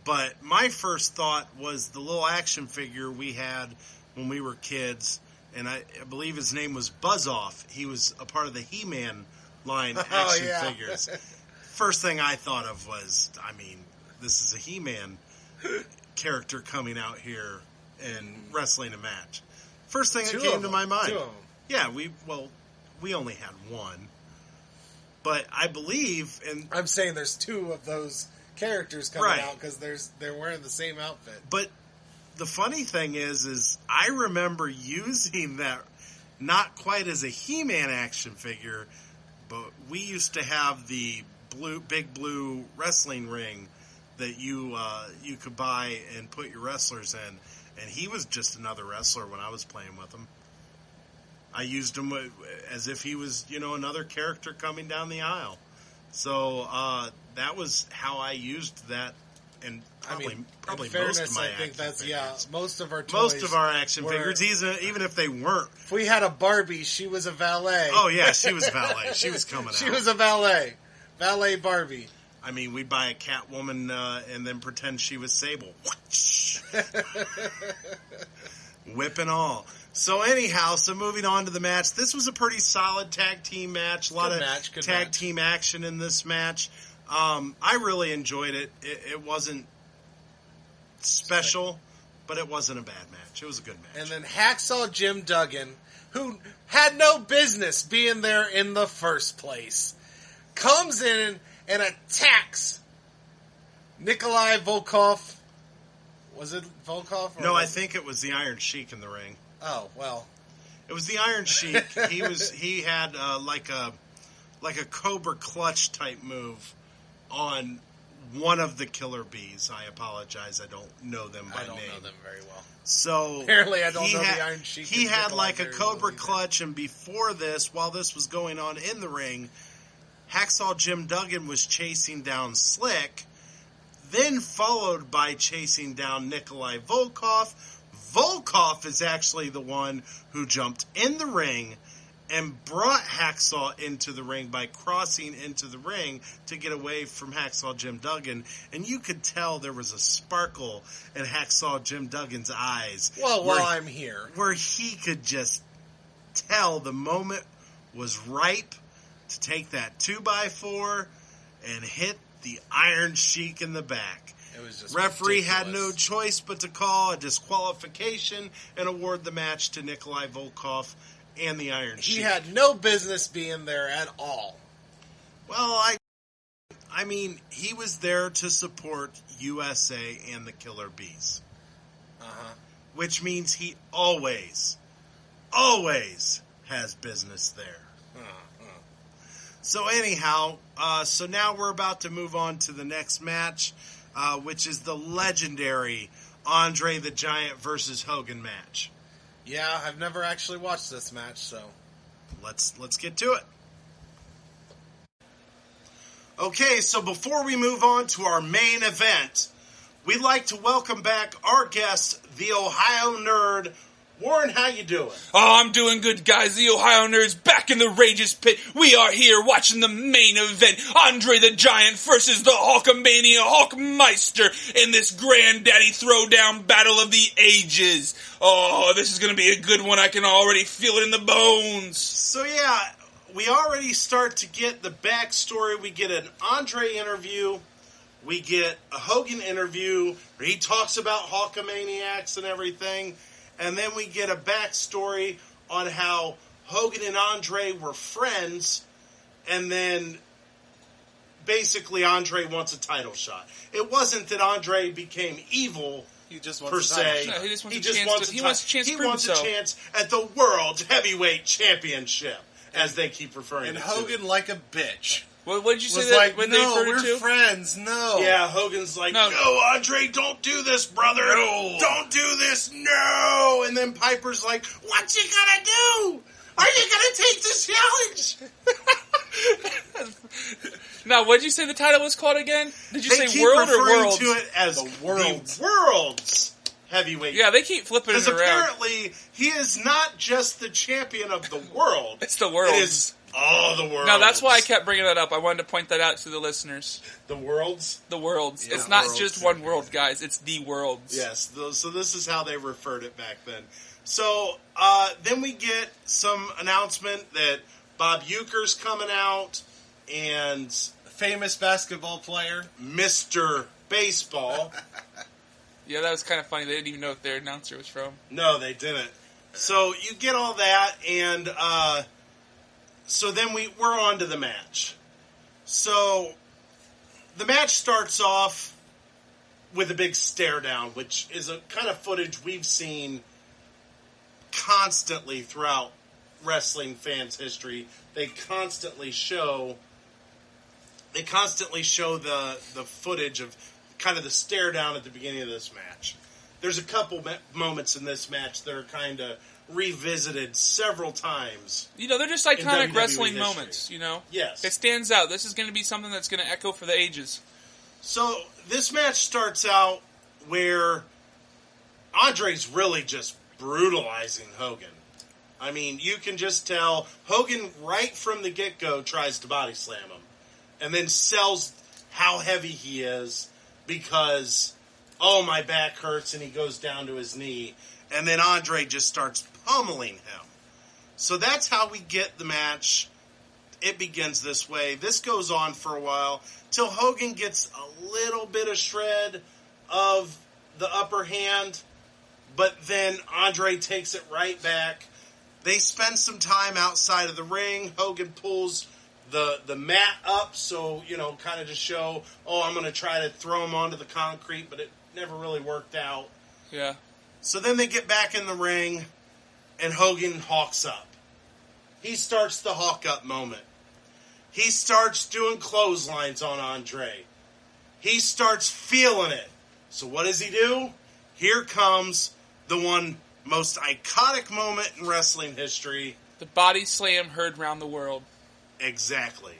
But my first thought was the little action figure we had when we were kids, and I believe his name was Buzz Off. He was a part of the He-Man line action figures. First thing I thought of was, I mean, this is a He-Man character coming out here and wrestling a match. First thing that came to my mind. 2 of them. Yeah, we only had one. But I believe, and I'm saying there's 2 of those characters coming out because they're wearing the same outfit. But the funny thing is I remember using that not quite as a He-Man action figure, but we used to have the big blue wrestling ring that you could buy and put your wrestlers in, and he was just another wrestler when I was playing with him. I used him as if he was, another character coming down the aisle. So that was how I used that, and probably in fairness, most of my I think action that's figures. most of our toys. Most of our action figures, even if they weren't. If we had a Barbie, she was a valet. Oh yeah, she was valet. She was coming out. She was a valet Barbie. I mean, we'd buy a Catwoman and then pretend she was Sable. Whip and all. So anyhow, moving on to the match. This was a pretty solid tag team match. A lot of tag team action in this match. I really enjoyed it. It wasn't special, but it wasn't a bad match. It was a good match. And then Hacksaw Jim Duggan, who had no business being there in the first place, comes in and attacks Nikolai Volkov. Was it Volkov? No, I think it was the Iron Sheik in the ring. Oh, well. It was the Iron Sheik. He had like a Cobra Clutch type move on one of the Killer Bees. I apologize. I don't know them by name. I don't know them very well. So apparently, I don't know the Iron Sheik. He had like a Cobra Clutch, and before this, while this was going on in the ring, Hacksaw Jim Duggan was chasing down Slick, then followed by chasing down Nikolai Volkov. Volkov is actually the one who jumped in the ring and brought Hacksaw into the ring by crossing into the ring to get away from Hacksaw Jim Duggan. And you could tell there was a sparkle in Hacksaw Jim Duggan's eyes. Well, while I'm here. Where he could just tell the moment was ripe to take that 2x4 and hit the Iron Sheik in the back. It was just referee ridiculous. had no choice but to call a disqualification and award the match to Nikolai Volkov and the Iron Sheik. He had no business being there at all. Well, I mean, he was there to support USA and the Killer Bees. Uh-huh. Which means he always has business there. So anyhow, so now we're about to move on to the next match, which is the legendary Andre the Giant versus Hogan match. Yeah, I've never actually watched this match, so let's get to it. Okay, so before we move on to our main event, we'd like to welcome back our guest, the Ohio Nerd. Warren, how you doing? Oh, I'm doing good, guys. The Ohio Nerds back in the Rageous Pit. We are here watching the main event. Andre the Giant versus the Hulkamania Hulkmeister in this Granddaddy Throwdown Battle of the Ages. Oh, this is going to be a good one. I can already feel it in the bones. So, yeah, we already start to get the backstory. We get an Andre interview. We get a Hogan interview where he talks about Hulkamaniacs and everything. And then we get a backstory on how Hogan and Andre were friends, and then basically Andre wants a title shot. It wasn't that Andre became evil he just per se. No, he just wants a chance He wants a chance at the World Heavyweight Championship, as they keep referring and to it. Hogan, like a bitch. What did you say Was like, when no, they referred we're to? friends, no. Yeah, Hogan's like, no, Andre, don't do this, brother. No. Don't do this, no. And then Piper's like, what you gonna do? Are you gonna take this challenge? Now, what did you say the title was called again? Did you They say keep World or referring Worlds? to it as the World's Heavyweight. Yeah, they keep flipping it Because around. apparently, he is not just the champion of the world. It's the Worlds. It is all the worlds. No, that's why I kept bringing that up. I wanted to point that out to the listeners. The worlds? The Worlds. Yeah, it's not worlds. just one world, guys. It's the Worlds. Yes, so this is how they referred it back then. So then we get some announcement that Bob Uecker's coming out and Famous basketball player. Mr. Baseball. Yeah, that was kind of funny. They didn't even know what their announcer was from. No, they didn't. So you get all that, and so then we're on to the match. So the match starts off with a big stare down, which is a kind of footage we've seen constantly throughout wrestling fans' history. They constantly show the footage of kind of the stare down at the beginning of this match. There's a couple moments in this match that are kind of revisited several times. You know, they're just iconic WWE wrestling history. moments, you know? Yes. It stands out. This is going to be something that's going to echo for the ages. So this match starts out where Andre's really just brutalizing Hogan. I mean, you can just tell Hogan right from the get-go tries to body slam him and then sells how heavy he is because, oh, my back hurts, and he goes down to his knee. And then Andre just starts pummeling him. So that's how we get the match. It begins this way. This goes on for a while till Hogan gets a little bit of shred of the upper hand, but then Andre takes it right back. They spend some time outside of the ring. Hogan pulls the mat up, so, you know, kind of to show, oh, I'm going to try to throw him onto the concrete, but it never really worked out. Yeah. So then they get back in the ring, and Hogan hawks up. He starts the hawk up moment. He starts doing clotheslines on Andre. He starts feeling it. So what does he do? Here comes the one most iconic moment in wrestling history. The body slam heard round the world. Exactly.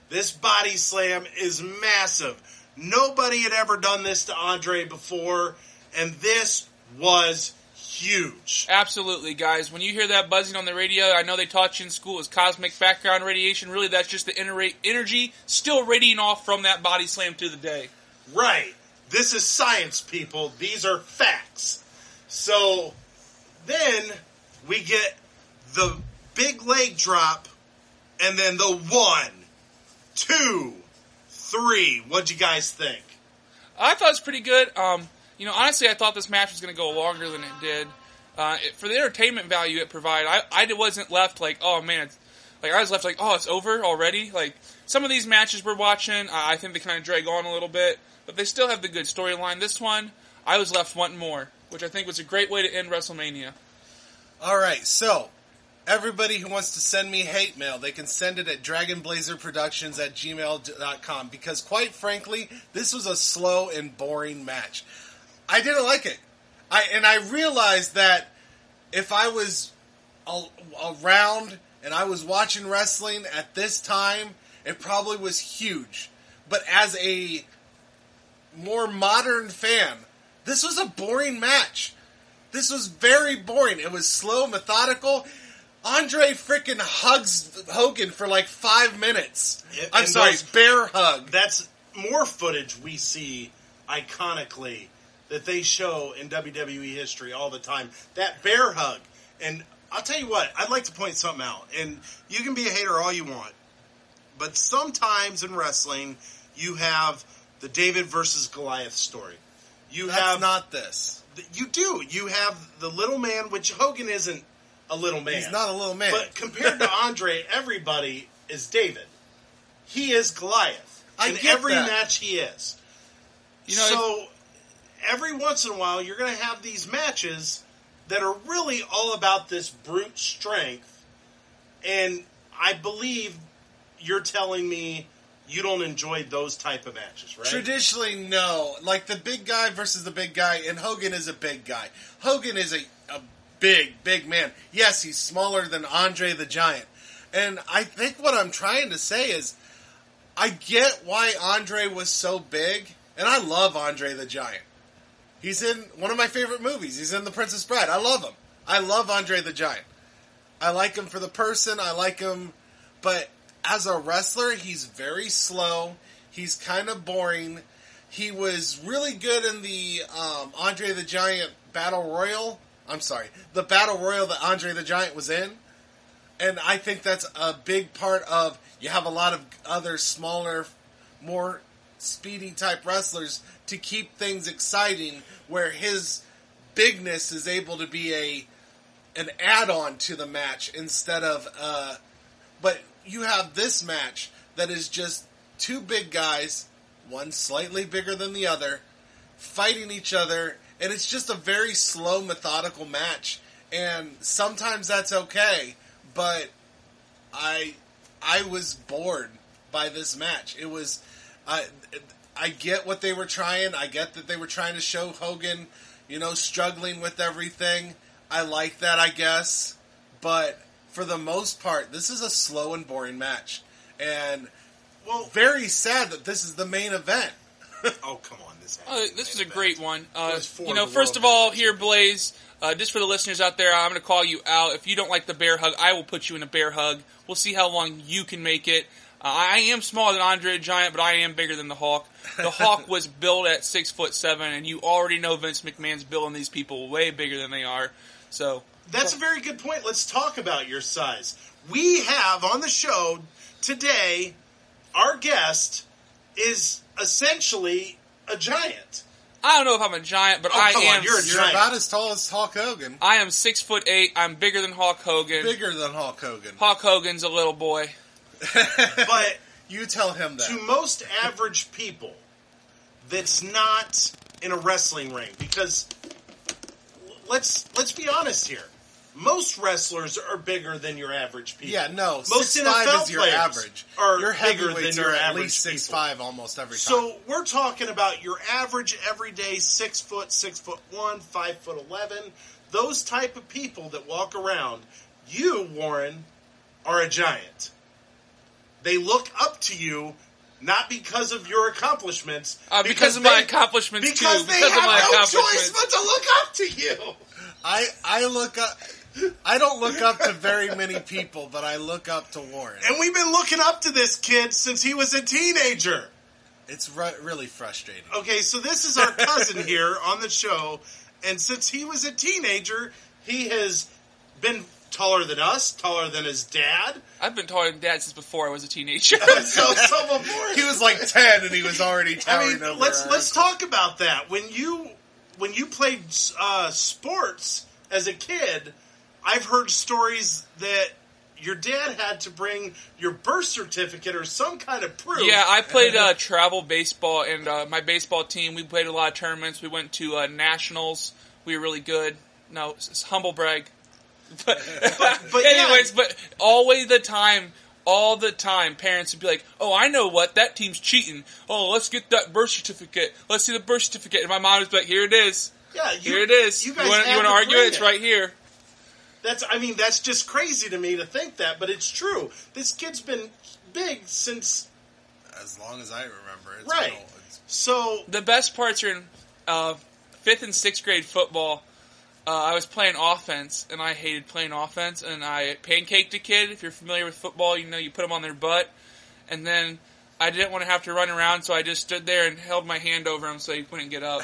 This body slam is massive. Nobody had ever done this to Andre before, and this was huge. Absolutely, guys. When you hear that buzzing on the radio, I know they taught you in school as cosmic background radiation. Really, that's just the energy still radiating off from that body slam to the day. Right. This is science, people. These are facts. So then we get the big leg drop, and then the 1, 2, 3. What'd you guys think? I thought it was pretty good. You know, honestly, I thought this match was going to go longer than it did. For the entertainment value it provided, I wasn't left like, oh man, I was left like, oh, it's over already. Like some of these matches we're watching, I think they kind of drag on a little bit, but they still have the good storyline. This one, I was left wanting more, which I think was a great way to end WrestleMania. All right, so everybody who wants to send me hate mail, they can send it at dragonblazerproductions@gmail.com because, quite frankly, this was a slow and boring match. I didn't like it. I realized that if I was around and I was watching wrestling at this time, it probably was huge. But as a more modern fan, this was a boring match. This was very boring. It was slow, methodical. Andre freaking hugs Hogan for like 5 minutes. I'm sorry, bear hug. That's more footage we see iconically that they show in WWE history all the time. That bear hug. And I'll tell you what, I'd like to point something out. And you can be a hater all you want. But sometimes in wrestling, you have the David versus Goliath story. That's not this. You do. You have the little man, which Hogan isn't a little man. He's not a little man. But compared to Andre, everybody is David. He is Goliath. In every match he is. You know, so every once in a while, you're going to have these matches that are really all about this brute strength. And I believe you're telling me you don't enjoy those type of matches, right? Traditionally, no. Like the big guy versus the big guy, and Hogan is a big guy. Hogan is a big man. Yes, he's smaller than Andre the Giant. And I think what I'm trying to say is, I get why Andre was so big, and I love Andre the Giant. He's in one of my favorite movies. He's in The Princess Bride. I love him. I love Andre the Giant. I like him for the person. I like him. But as a wrestler, he's very slow. He's kind of boring. He was really good in the Andre the Giant Battle Royal the Battle Royal that Andre the Giant was in. And I think that's a big part of, you have a lot of other smaller, more speedy type wrestlers to keep things exciting, where his bigness is able to be an add-on to the match instead of, but you have this match that is just two big guys, one slightly bigger than the other, fighting each other, and it's just a very slow, methodical match, and sometimes that's okay, but I was bored by this match. It was, I get what they were trying. I get that they were trying to show Hogan, struggling with everything. I like that, I guess. But for the most part, this is a slow and boring match. And, very sad that this is the main event. Oh, come on. This was a great one. First of all, here, Blaze, just for the listeners out there, I'm going to call you out. If you don't like the bear hug, I will put you in a bear hug. We'll see how long you can make it. I am smaller than Andre the Giant, but I am bigger than the Hawk. The Hawk was built at 6'7", and you already know Vince McMahon's building these people way bigger than they are. So that's a very good point. Let's talk about your size. We have on the show today, our guest is essentially a giant. I don't know if I'm a giant, but I am. You're about as tall as Hulk Hogan. I am 6'8". I'm bigger than Hulk Hogan. Bigger than Hulk Hogan. Hulk Hogan's a little boy. But you tell him that. To most average people, that's not in a wrestling ring, because let's be honest here. Most wrestlers are bigger than your average people. Yeah, no. Most 6'5" is your average. Your heavyweights are at least 6'5" almost every time. So we're talking about your average, everyday 6 foot, 6'1", 5'11", those type of people that walk around. You, Warren, are a giant. They look up to you, not because of your accomplishments. Because of my accomplishments, too. Because they have no choice but to look up to you. I look up. I don't look up to very many people, but I look up to Warren. And we've been looking up to this kid since he was a teenager. It's really frustrating. Okay, so this is our cousin here on the show, and since he was a teenager, he has been taller than us, taller than his dad. I've been taller than Dad since before I was a teenager. so before he was like 10, and he was already towering over. Let's talk about that. When you played sports as a kid, I've heard stories that your dad had to bring your birth certificate or some kind of proof. Yeah, I played travel baseball, and my baseball team, we played a lot of tournaments. We went to nationals. We were really good. No, it's humble brag. But anyways, but all the time, parents would be like, "Oh, I know what, that team's cheating. Oh, let's get that birth certificate. Let's see the birth certificate." And my mom would be like, "Here it is. Yeah, here it is. You want to argue it? It's right here." That's just crazy to me to think that, but it's true. This kid's been big since as long as I remember. It's right. So the best parts are in 5th and 6th grade football. I was playing offense, and I hated playing offense, and I pancaked a kid. If you're familiar with football, you know you put them on their butt, and then I didn't want to have to run around, so I just stood there and held my hand over him so he couldn't get up.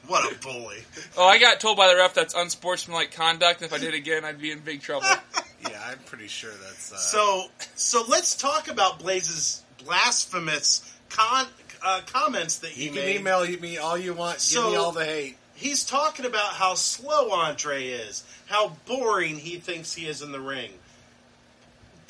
What a bully. Oh, I got told by the ref that's unsportsmanlike conduct, and if I did it again, I'd be in big trouble. Yeah, I'm pretty sure that's... So let's talk about Blaze's blasphemous comments that he made. You can email me all you want, give me all the hate. He's talking about how slow Andre is, how boring he thinks he is in the ring.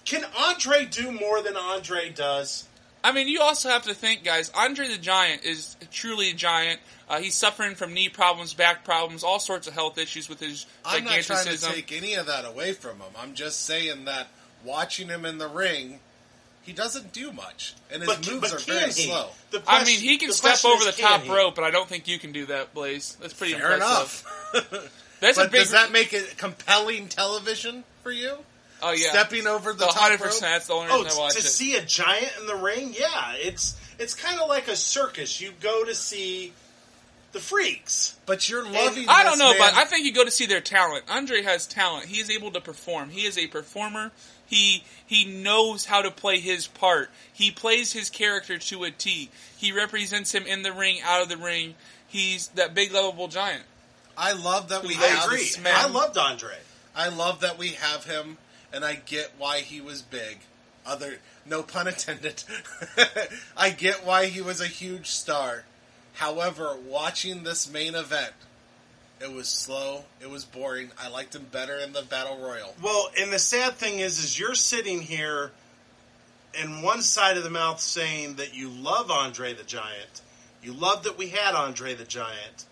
Can Andre do more than Andre does? I mean, you also have to think, guys, Andre the Giant is truly a giant. He's suffering from knee problems, back problems, all sorts of health issues with his giganticism. I'm not trying to take any of that away from him. I'm just saying that watching him in the ring, he doesn't do much. And his moves are very slow. I mean, he can step over the top rope, but I don't think you can do that, Blaze. That's pretty impressive. Fair enough. Does that make it compelling television for you? Oh, yeah. Stepping over the top rope? 100%. That's the only reason I watch it. To see a giant in the ring? Yeah. It's kind of like a circus. You go to see the freaks. But you're loving I don't know, but I think you go to see their talent. Andre has talent. He is able to perform. He is a performer. He knows how to play his part. He plays his character to a T. He represents him in the ring, out of the ring. He's that big, lovable giant. I love that we I have agree. this man. I loved Andre. I love that we have him, and I get why he was big. No pun intended. I get why he was a huge star. However, watching this main event, it was slow. It was boring. I liked him better in the Battle Royal. Well, and the sad thing is you're sitting here in one side of the mouth saying that you love Andre the Giant. You love that we had Andre the Giant.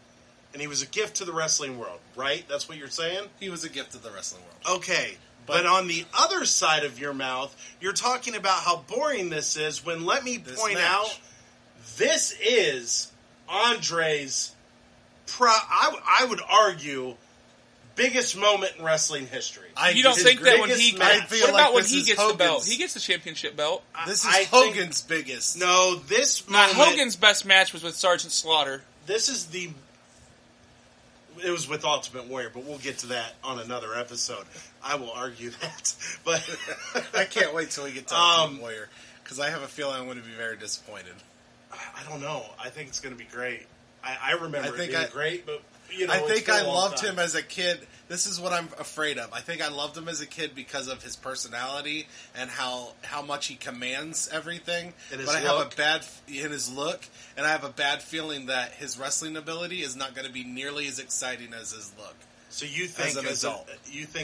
And he was a gift to the wrestling world, right? That's what you're saying? He was a gift to the wrestling world. Okay. But on the other side of your mouth, you're talking about how boring this is when, let me point out, this is Andre's, I would argue, biggest moment in wrestling history. You don't think that when he... What about when he gets the belt? Hogan's. He gets the championship belt. This is Hogan's biggest. No, this Now, moment... Hogan's best match was with Sergeant Slaughter. This is the... It was with Ultimate Warrior, but we'll get to that on another episode. I will argue that. But I can't wait till we get to Ultimate Warrior, because I have a feeling I'm going to be very disappointed. I don't know. I think it's going to be great. I remember it being great, but I think I loved him as a kid. This is what I'm afraid of. I think I loved him as a kid because of his personality and how much he commands everything. But I have a bad in his look, and I have a bad feeling that his wrestling ability is not going to be nearly as exciting as his look. So you think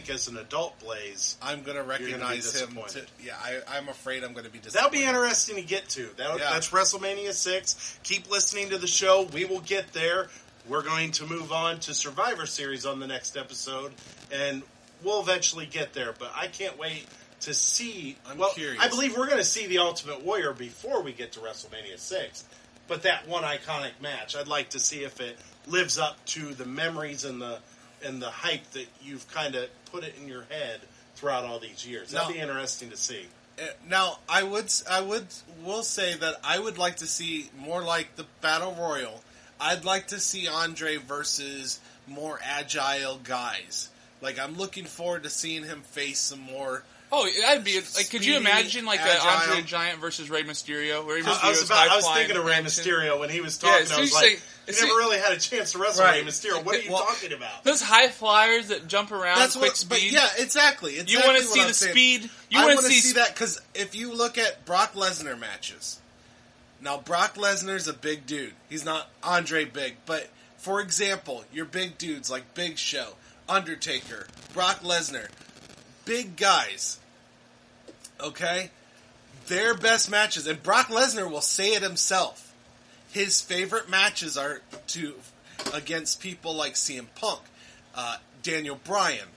as an adult, Blaze, I'm going to recognize him. I'm afraid I'm going to be disappointed. That'll be interesting to get to. That's WrestleMania 6. Keep listening to the show. We will get there. We're going to move on to Survivor Series on the next episode, and we'll eventually get there. But I can't wait to see. I'm curious. I believe we're going to see the Ultimate Warrior before we get to WrestleMania 6. But that one iconic match, I'd like to see if it lives up to the memories and the hype that you've kind of put it in your head throughout all these years. That'd be interesting to see. Now, will say that I would like to see more like the Battle Royal. I'd like to see Andre versus more agile guys. Like, I'm looking forward to seeing him face some more. Oh, that'd be like. Could you imagine like an Andre Giant versus Rey Mysterio? Where I was thinking of Rey Mysterio when he was talking. I was like, you never really had a chance to wrestle Rey Mysterio. What are you talking about? Those high flyers that jump around, speed. But yeah, exactly. You want to see the speed. I want to see that because if you look at Brock Lesnar matches, now Brock Lesnar's a big dude. He's not Andre big, but for example, your big dudes like Big Show, Undertaker, Brock Lesnar, big guys. Okay? Their best matches, and Brock Lesnar will say it himself. His favorite matches are against people like CM Punk, Daniel Bryan,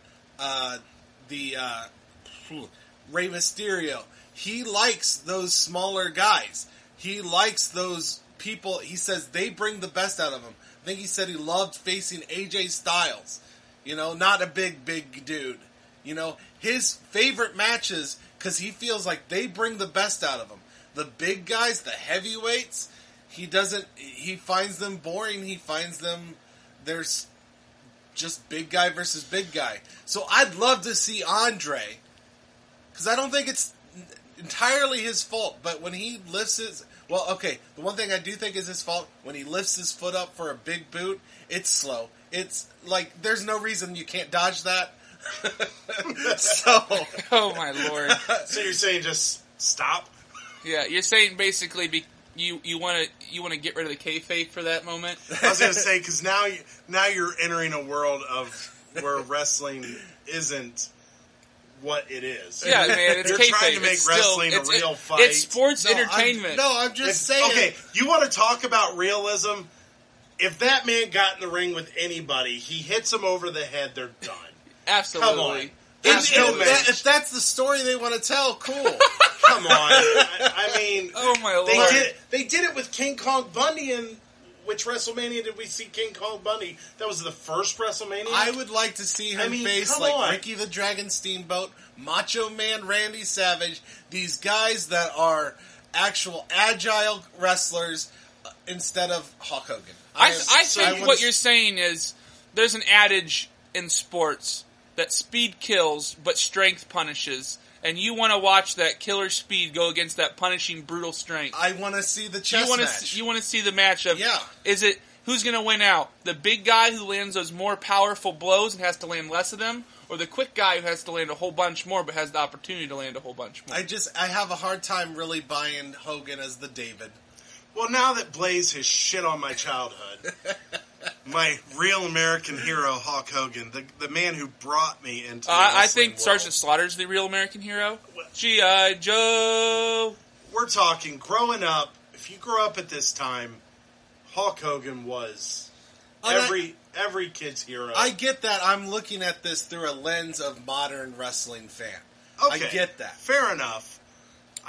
Rey Mysterio. He likes those smaller guys. He likes those people. He says they bring the best out of him. I think he said he loved facing AJ Styles. You know, not a big dude. You know, his favorite matches, because he feels like they bring the best out of him. The big guys, the heavyweights, he finds them boring. He finds them, there's just big guy versus big guy. So I'd love to see Andre, because I don't think it's entirely his fault, but when he lifts the one thing I do think is his fault, when he lifts his foot up for a big boot, it's slow. It's like, there's no reason you can't dodge that. Oh my lord! So you're saying just stop? Yeah, you're saying basically you want to get rid of the kayfabe for that moment. I was going to say, because now you're entering a world of where wrestling isn't what it is. Yeah, man, it's you're kayfabe. Trying to make wrestling a real fight. It's sports entertainment. I'm just saying. Okay, you want to talk about realism? If that man got in the ring with anybody, he hits him over the head, they're done. Absolutely. Come on. If that's the story they want to tell, cool. Come on. I mean, oh my lord. They did it with King Kong Bundy, and which WrestleMania did we see King Kong Bundy? That was the first WrestleMania? I would like to see him face Ricky the Dragon Steamboat, Macho Man Randy Savage, these guys that are actual agile wrestlers instead of Hulk Hogan. I think what you're saying is there's an adage in sports that speed kills, but strength punishes. And you want to watch that killer speed go against that punishing, brutal strength. I want to see the chess match. You want to see the match of, yeah. Is it Who's going to win out? The big guy who lands those more powerful blows and has to land less of them? Or the quick guy who has to land a whole bunch more but has the opportunity to land a whole bunch more? I have a hard time really buying Hogan as the David. Well, now that Blaze has shit on my childhood, my real American hero, Hulk Hogan, the man who brought me into the I wrestling think world. Sergeant Slaughter's the real American hero. G.I. Joe! We're talking growing up. If you grew up at this time, Hulk Hogan was every kid's hero. I get that. I'm looking at this through a lens of modern wrestling fan. Okay, I get that. Fair enough.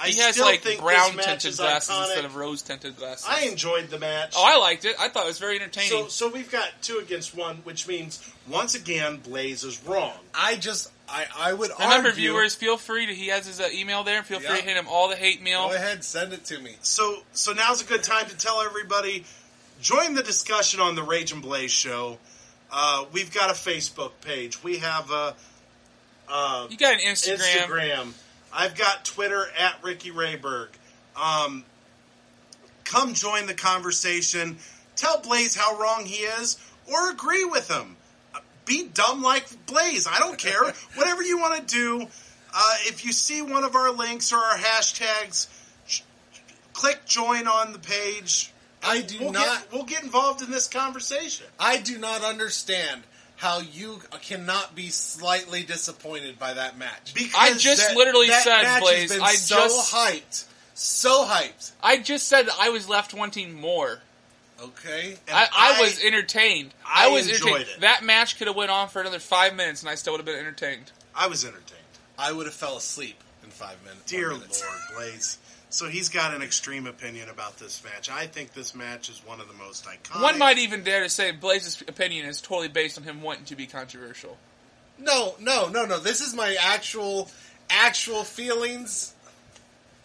He has still like think brown this match tinted is glasses iconic. instead of rose tinted glasses. I enjoyed the match. Oh, I liked it. I thought it was very entertaining. So we've got 2 against 1, which means once again Blaze is wrong. I would Remember, argue... viewers, feel free to... He has his email there. Feel free to Yep. hit him all the hate mail. Go ahead, send it to me. So now's a good time to tell everybody, join the discussion on the Rage and Blaze show. We've got a Facebook page. We have a You got an Instagram. I've got Twitter at Ricky Rayberg. Come join the conversation. Tell Blaze how wrong he is, or agree with him. Be dumb like Blaze. I don't care. Whatever you want to do. If you see one of our links or our hashtags, click join on the page. We'll get involved in this conversation. I do not understand how you cannot be slightly disappointed by that match. Because I just literally that said, match Blaze, has been I so just... hyped. So hyped. I just said that I was left wanting more. Okay. I was entertained. I was enjoyed entertained. it. That match could have went on for another 5 minutes and I still would have been entertained. I was entertained. I would have fell asleep in 5 minutes. Dear Lord, Blaze. So he's got an extreme opinion about this match. I think this match is one of the most iconic. One might even dare to say Blaze's opinion is totally based on him wanting to be controversial. No. This is my actual feelings.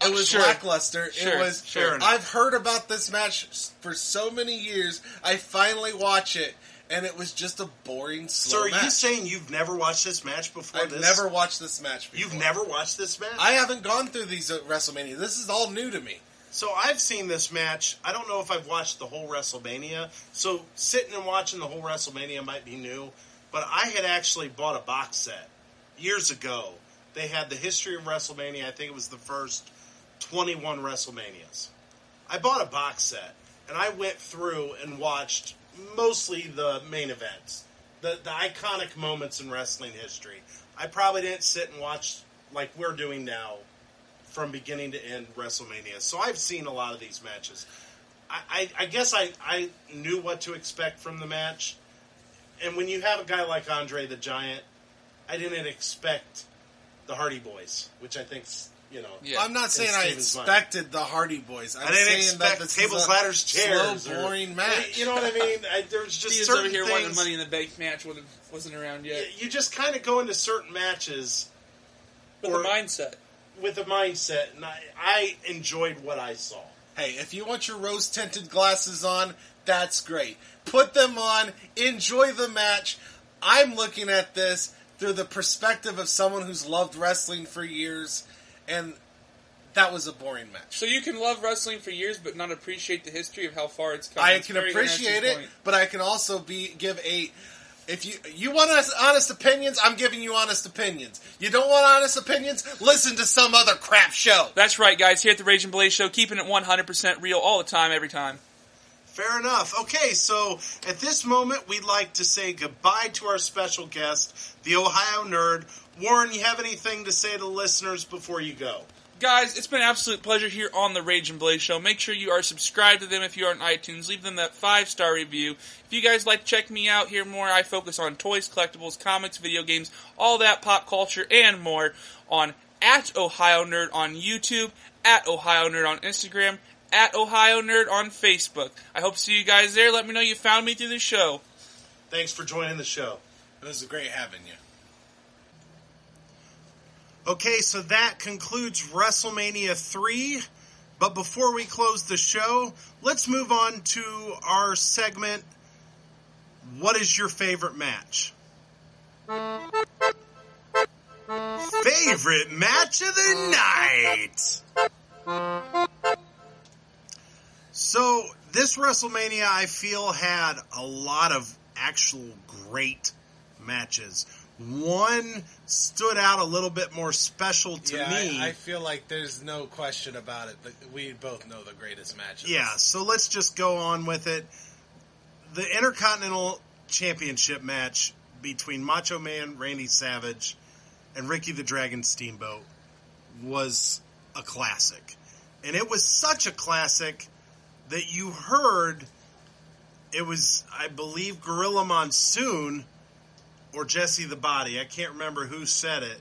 It was Sure. lackluster. Sure. It was. Fair enough. I've heard about this match for so many years. I finally watch it, and it was just a boring, slow So are match. you saying you've never watched this match before I've never watched this match before. You've never watched this match? I haven't gone through these at WrestleMania. This is all new to me. So I've seen this match. I don't know if I've watched the whole WrestleMania. So sitting and watching the whole WrestleMania might be new. But I had actually bought a box set years ago. They had the history of WrestleMania. I think it was the first 21 WrestleManias. I bought a box set, and I went through and watched mostly the main events, the iconic moments in wrestling history. I probably didn't sit and watch like we're doing now from beginning to end WrestleMania. So I've seen a lot of these matches. I guess I knew what to expect from the match. And when you have a guy like Andre the Giant, I didn't expect the Hardy Boys, which I think's, Yeah. I'm not saying I Steven's mind. expected the Hardy Boys. I'm I didn't saying expect that this tables, is a ladders, chairs, slow, or- boring match. You know what I mean? There's just Steve's certain over here wanting things. the Money in the Bank match wasn't around yet. You just kind of go into certain matches With or the mindset. with a mindset, and I enjoyed what I saw. Hey, if you want your rose-tinted glasses on, that's great. Put them on. Enjoy the match. I'm looking at this through the perspective of someone who's loved wrestling for years, and that was a boring match. So you can love wrestling for years but not appreciate the history of how far it's come. I It's a can very appreciate interesting it, point. but I can also give a... If you want honest opinions, I'm giving you honest opinions. You don't want honest opinions? Listen to some other crap show. That's right, guys. Here at the Rage and Blaze Show, keeping it 100% real all the time, every time. Fair enough. Okay, so at this moment, we'd like to say goodbye to our special guest, the Ohio Nerd. Warren, you have anything to say to the listeners before you go? Guys, it's been an absolute pleasure here on the Rage and Blaze Show. Make sure you are subscribed to them if you are on iTunes. Leave them that 5-star review. If you guys like to check me out, hear more, I focus on toys, collectibles, comics, video games, all that pop culture, and more on @OhioNerd on YouTube, @OhioNerd on Instagram, @OhioNerd on Facebook. I hope to see you guys there. Let me know you found me through the show. Thanks for joining the show. It was great having you. Okay, so that concludes WrestleMania 3. But before we close the show, let's move on to our segment, What is your favorite match? Favorite match of the night! So, this WrestleMania, I feel, had a lot of actual great matches. One stood out a little bit more special to me. I feel like there's no question about it. We both know the greatest matches. Yeah, so let's just go on with it. The Intercontinental Championship match between Macho Man Randy Savage and Ricky the Dragon Steamboat was a classic. And it was such a classic that you heard, it was, I believe, Gorilla Monsoon or Jesse the Body. I can't remember who said it.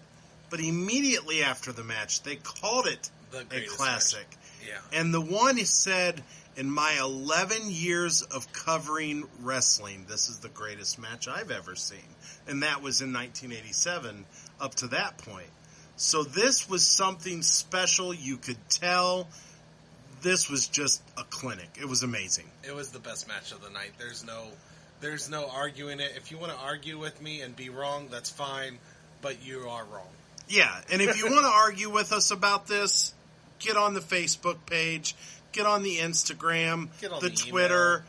But immediately after the match, they called it a classic. Match. Yeah. And the one said, in my 11 years of covering wrestling, this is the greatest match I've ever seen. And that was in 1987 up to that point. So this was something special. You could tell this was just a clinic. It was amazing. It was the best match of the night. There's no arguing it. If you want to argue with me and be wrong, that's fine, but you are wrong. Yeah, and if you want to argue with us about this, get on the Facebook page, get on the Instagram, the Twitter,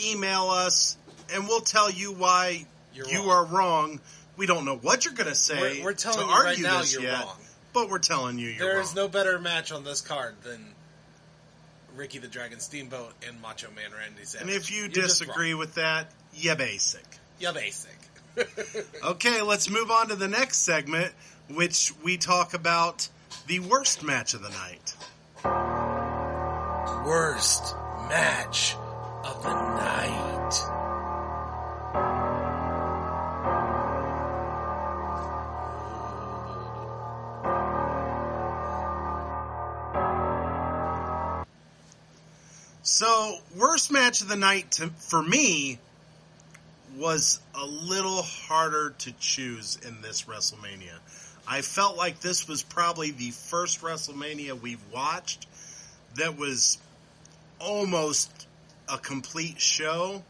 email us, and we'll tell you why you are wrong. We don't know what you're going to say we're telling to you argue right now this you're yet, wrong. But we're telling you you're wrong. There is no better match on this card than Ricky the Dragon Steamboat and Macho Man Randy Savage. And if you disagree with that, you're basic. You're basic. Okay, let's move on to the next segment, which we talk about the worst match of the night. Worst match of the night. So, worst match of the night for me was a little harder to choose in this WrestleMania. I felt like this was probably the first WrestleMania we've watched that was almost a complete show,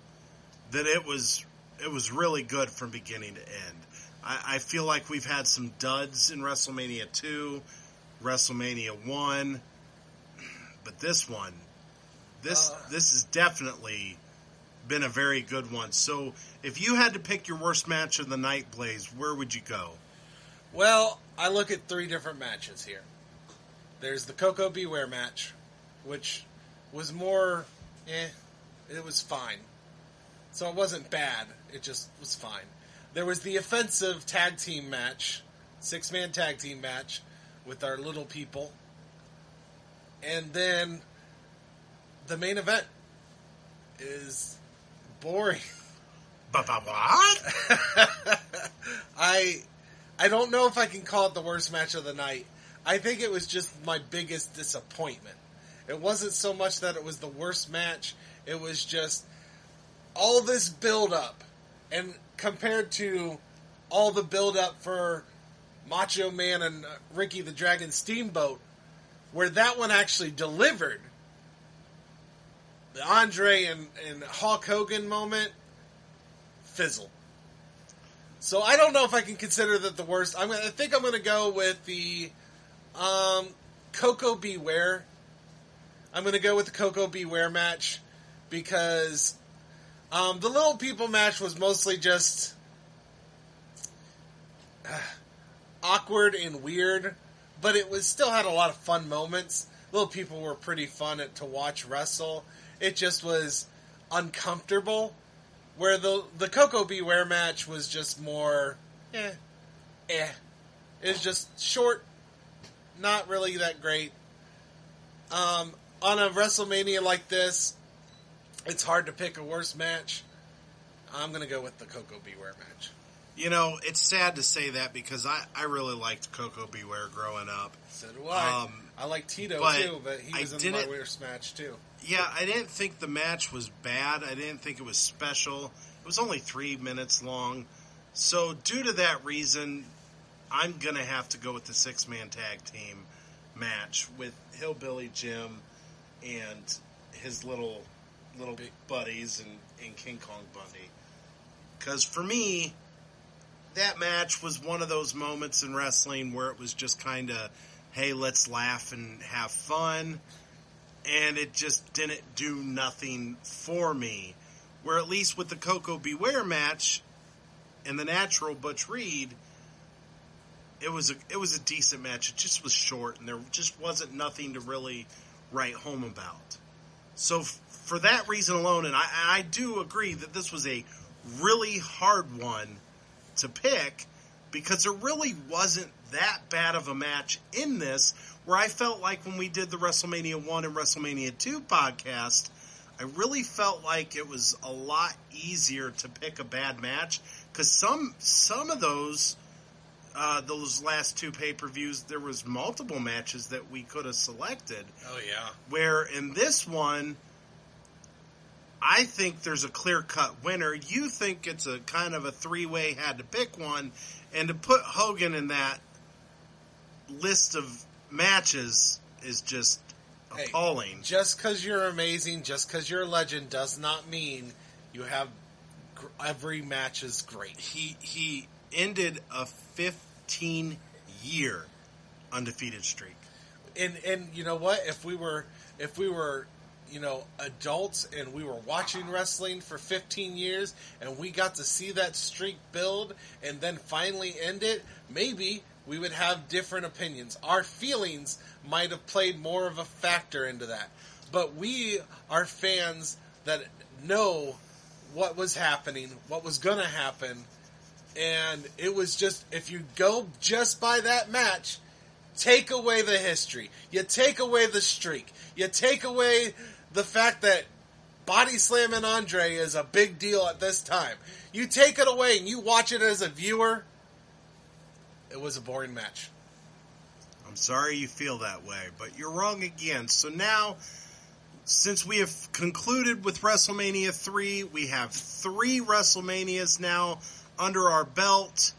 that it was really good from beginning to end. I feel like we've had some duds in WrestleMania 2, WrestleMania 1, but this one, this has definitely been a very good one. So if you had to pick your worst match of the night, Blaze, where would you go? Well, I look at three different matches here. There's the Coco Beware match, which was more, it was fine. So it wasn't bad, it just was fine. There was the offensive tag team match, 6-man tag team match with our little people. And then the main event is boring. But what? I don't know if I can call it the worst match of the night. I think it was just my biggest disappointment. It wasn't so much that it was the worst match. It was just all this build-up. And compared to all the build-up for Macho Man and Ricky the Dragon Steamboat, where that one actually delivered, the Andre and Hulk Hogan moment, fizzle. So I don't know if I can consider that the worst. I think I'm going to go with the Coco Beware. I'm going to go with the Coco Beware match because the Little People match was mostly just awkward and weird, but it was still had a lot of fun moments. Little People were pretty fun to watch wrestle. It just was uncomfortable. Where the Coco Beware match was just more, It was just short, not really that great. On a WrestleMania like this, it's hard to pick a worse match. I'm going to go with the Coco Beware match. You know, it's sad to say that because I really liked Coco Beware growing up. So do I. I like Tito too, but he was in my worst match too. Yeah, I didn't think the match was bad. I didn't think it was special. It was only 3 minutes long. So due to that reason, I'm going to have to go with the 6-man tag team match with Hillbilly Jim and his little buddies and King Kong Bundy. Because for me, that match was one of those moments in wrestling where it was just kind of, hey, let's laugh and have fun. and it just didn't do nothing for me. Where at least with the Coco Beware match and the Natural Butch Reed, it was a decent match. It just was short, and there just wasn't nothing to really write home about. So for that reason alone, and I do agree that this was a really hard one to pick, because there really wasn't that bad of a match in this, where I felt like when we did the WrestleMania 1 and WrestleMania 2 podcast, I really felt like it was a lot easier to pick a bad match, because some of those last two pay-per-views, there was multiple matches that we could have selected. Oh, yeah. Where in this one, I think there's a clear-cut winner. You think it's a kind of a three-way, had to pick one, and to put Hogan in that list of matches is just appalling. Hey, just because you're amazing, just because you're a legend, does not mean you have every match is great. He ended a 15-year undefeated streak. And you know what? If we were adults and we were watching wrestling for 15 years and we got to see that streak build and then finally end it, maybe we would have different opinions. Our feelings might have played more of a factor into that. But we are fans that know what was happening, what was going to happen, and it was just, if you go just by that match, take away the history, you take away the streak, you take away the fact that body slamming Andre is a big deal at this time. You take it away and you watch it as a viewer, it was a boring match. I'm sorry you feel that way, but you're wrong again. So now, since we have concluded with WrestleMania 3, we have 3 WrestleManias now under our belt.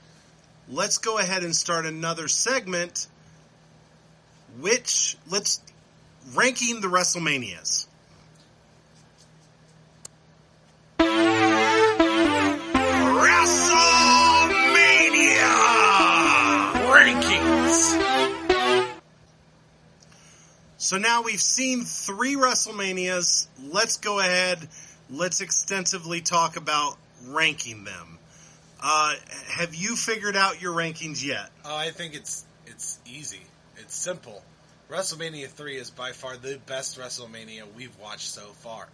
Let's go ahead and start another segment, let's ranking the WrestleManias. So now we've seen 3 WrestleManias. Let's go ahead. Let's extensively talk about ranking them. Have you figured out your rankings yet? Oh, I think it's easy. It's simple. WrestleMania 3 is by far the best WrestleMania we've watched so far.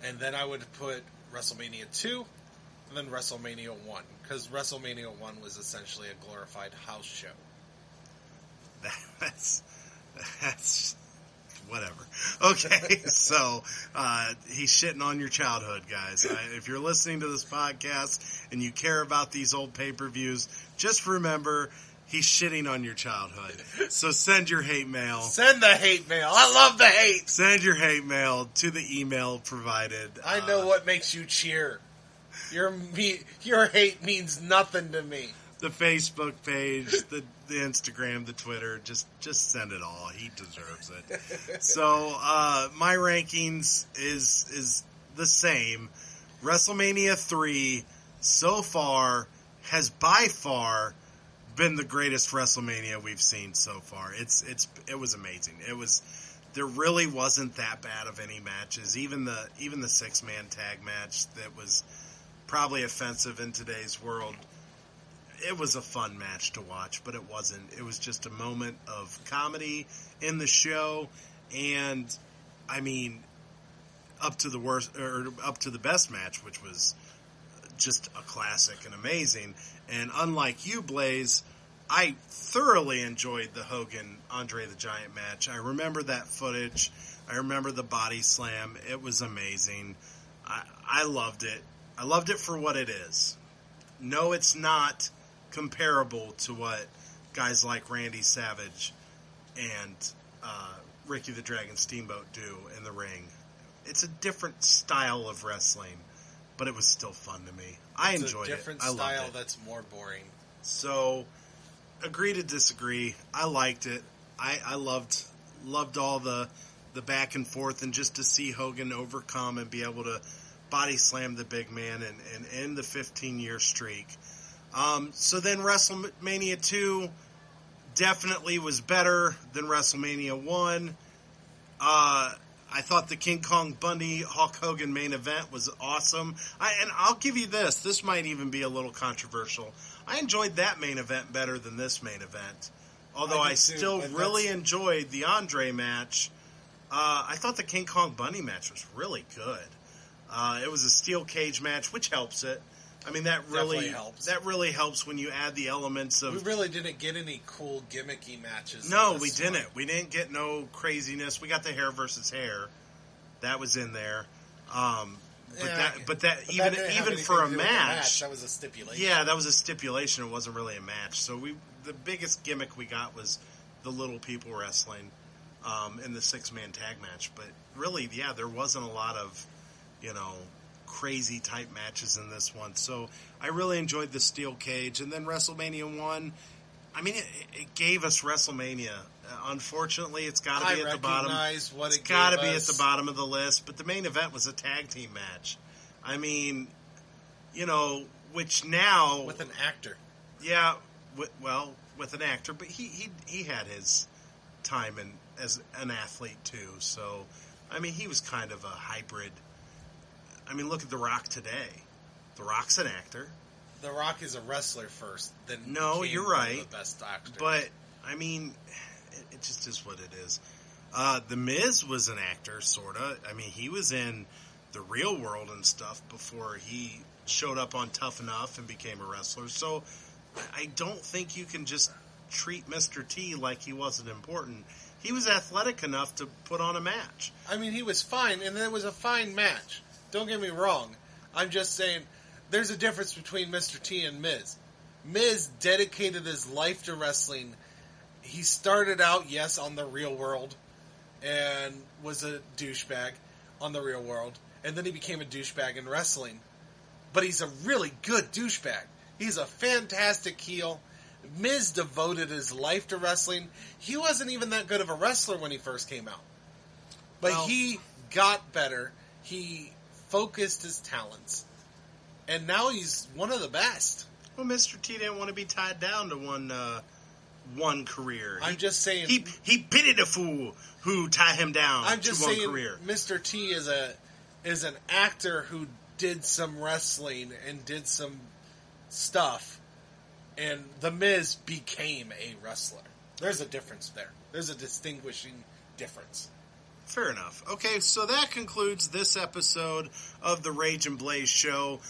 And then I would put WrestleMania 2 and then WrestleMania 1. Because WrestleMania 1 was essentially a glorified house show. That's whatever. Okay, so he's shitting on your childhood, guys. If you're listening to this podcast and you care about these old pay-per-views, just remember he's shitting on your childhood. So send your hate mail. Send the hate mail. I love the hate. Send your hate mail to the email provided. I know what makes you cheer. Your hate means nothing to me. The Facebook page, the Instagram, the Twitter, just send it all. He deserves it. So my rankings is the same. WrestleMania 3 so far has by far been the greatest WrestleMania we've seen so far. It was amazing. There really wasn't that bad of any matches. Even the 6-man tag match that was probably offensive in today's world. It was a fun match to watch, but it wasn't. It was just a moment of comedy in the show, and I mean, up to the best match, which was just a classic and amazing. And unlike you, Blaze, I thoroughly enjoyed the Hogan Andre the Giant match. I remember that footage. I remember the body slam. It was amazing. I loved it. I loved it for what it is. No, it's not comparable to what guys like Randy Savage and Ricky the Dragon Steamboat do in the ring. It's a different style of wrestling, but it was still fun to me. I enjoyed it. It's a different style style that's more boring. So, agree to disagree. I liked it. I loved all the back and forth, and just to see Hogan overcome and be able to body slam the big man and end the 15-year streak. So then WrestleMania 2 definitely was better than WrestleMania 1. I thought the King Kong Bundy Hulk Hogan main event was awesome. And I'll give you this. This might even be a little controversial. I enjoyed that main event better than this main event. Although I still really enjoyed the Andre match. I thought the King Kong Bundy match was really good. It was a steel cage match, which helps it. I mean, that really helps. That really helps when you add the elements of... We really didn't get any cool gimmicky matches. No, we didn't. We didn't get no craziness. We got the hair versus hair. That was in there. But even for a match, that was a stipulation. Yeah, that was a stipulation. It wasn't really a match. So the biggest gimmick we got was the little people wrestling in the 6-man tag match. But really, yeah, there wasn't a lot of, crazy type matches in this one. So I really enjoyed the steel cage. And then WrestleMania 1, I mean, it gave us WrestleMania. Unfortunately, it's got to be at the bottom. It's got to be at the bottom of the list. But the main event was a tag team match. I mean, which now with an actor. Yeah, with an actor, but he had his time as an athlete too. So, I mean, he was kind of a hybrid. I mean, look at The Rock today. The Rock's an actor. The Rock is a wrestler first. Then no, you're right. The best actor. But I mean, it just is what it is. The Miz was an actor, sorta. I mean, he was in the Real World and stuff before he showed up on Tough Enough and became a wrestler. So I don't think you can just treat Mr. T like he wasn't important. He was athletic enough to put on a match. I mean, he was fine, and it was a fine match. Don't get me wrong. I'm just saying there's a difference between Mr. T and Miz. Miz dedicated his life to wrestling. He started out, yes, on the Real World and was a douchebag on the Real World. And then he became a douchebag in wrestling. But he's a really good douchebag. He's a fantastic heel. Miz devoted his life to wrestling. He wasn't even that good of a wrestler when he first came out. But he got better. He focused his talents. And now he's one of the best. Well, Mr. T didn't want to be tied down to one career. I'm just saying... He pitied a fool who tied him down I'm just to one saying career. Mr. T is an actor who did some wrestling and did some stuff, and The Miz became a wrestler. There's a difference there. There's a distinguishing difference. Fair enough. Okay, so that concludes this episode of the Rage and Blaze Show.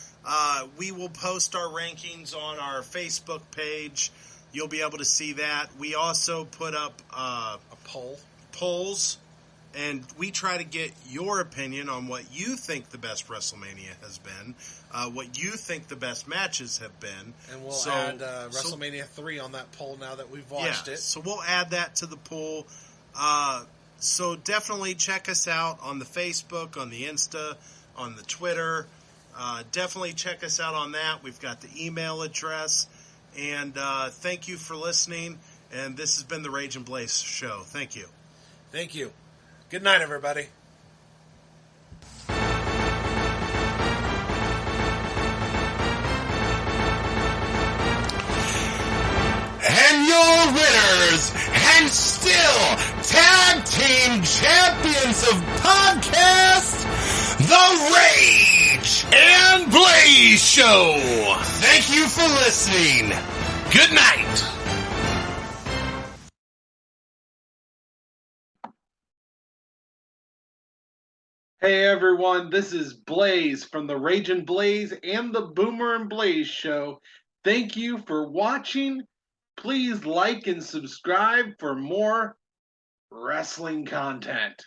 We will post our rankings on our Facebook page. You'll be able to see that. We also put up a polls, and we try to get your opinion on what you think the best WrestleMania has been, what you think the best matches have been. And we'll add WrestleMania 3 on that poll now that we've watched it. So we'll add that to the poll. So definitely check us out on the Facebook, on the Insta, on the Twitter. Definitely check us out on that. We've got the email address. And thank you for listening. And this has been the Rage and Blaze Show. Thank you. Thank you. Good night, everybody. And your winners, and still tag team champions of podcast, The Rage and Blaze Show. Thank you for listening. Good night. Hey everyone, this is Blaze from the Rage and Blaze and the Boomer and Blaze Show. Thank you for watching. Please like and subscribe for more wrestling content.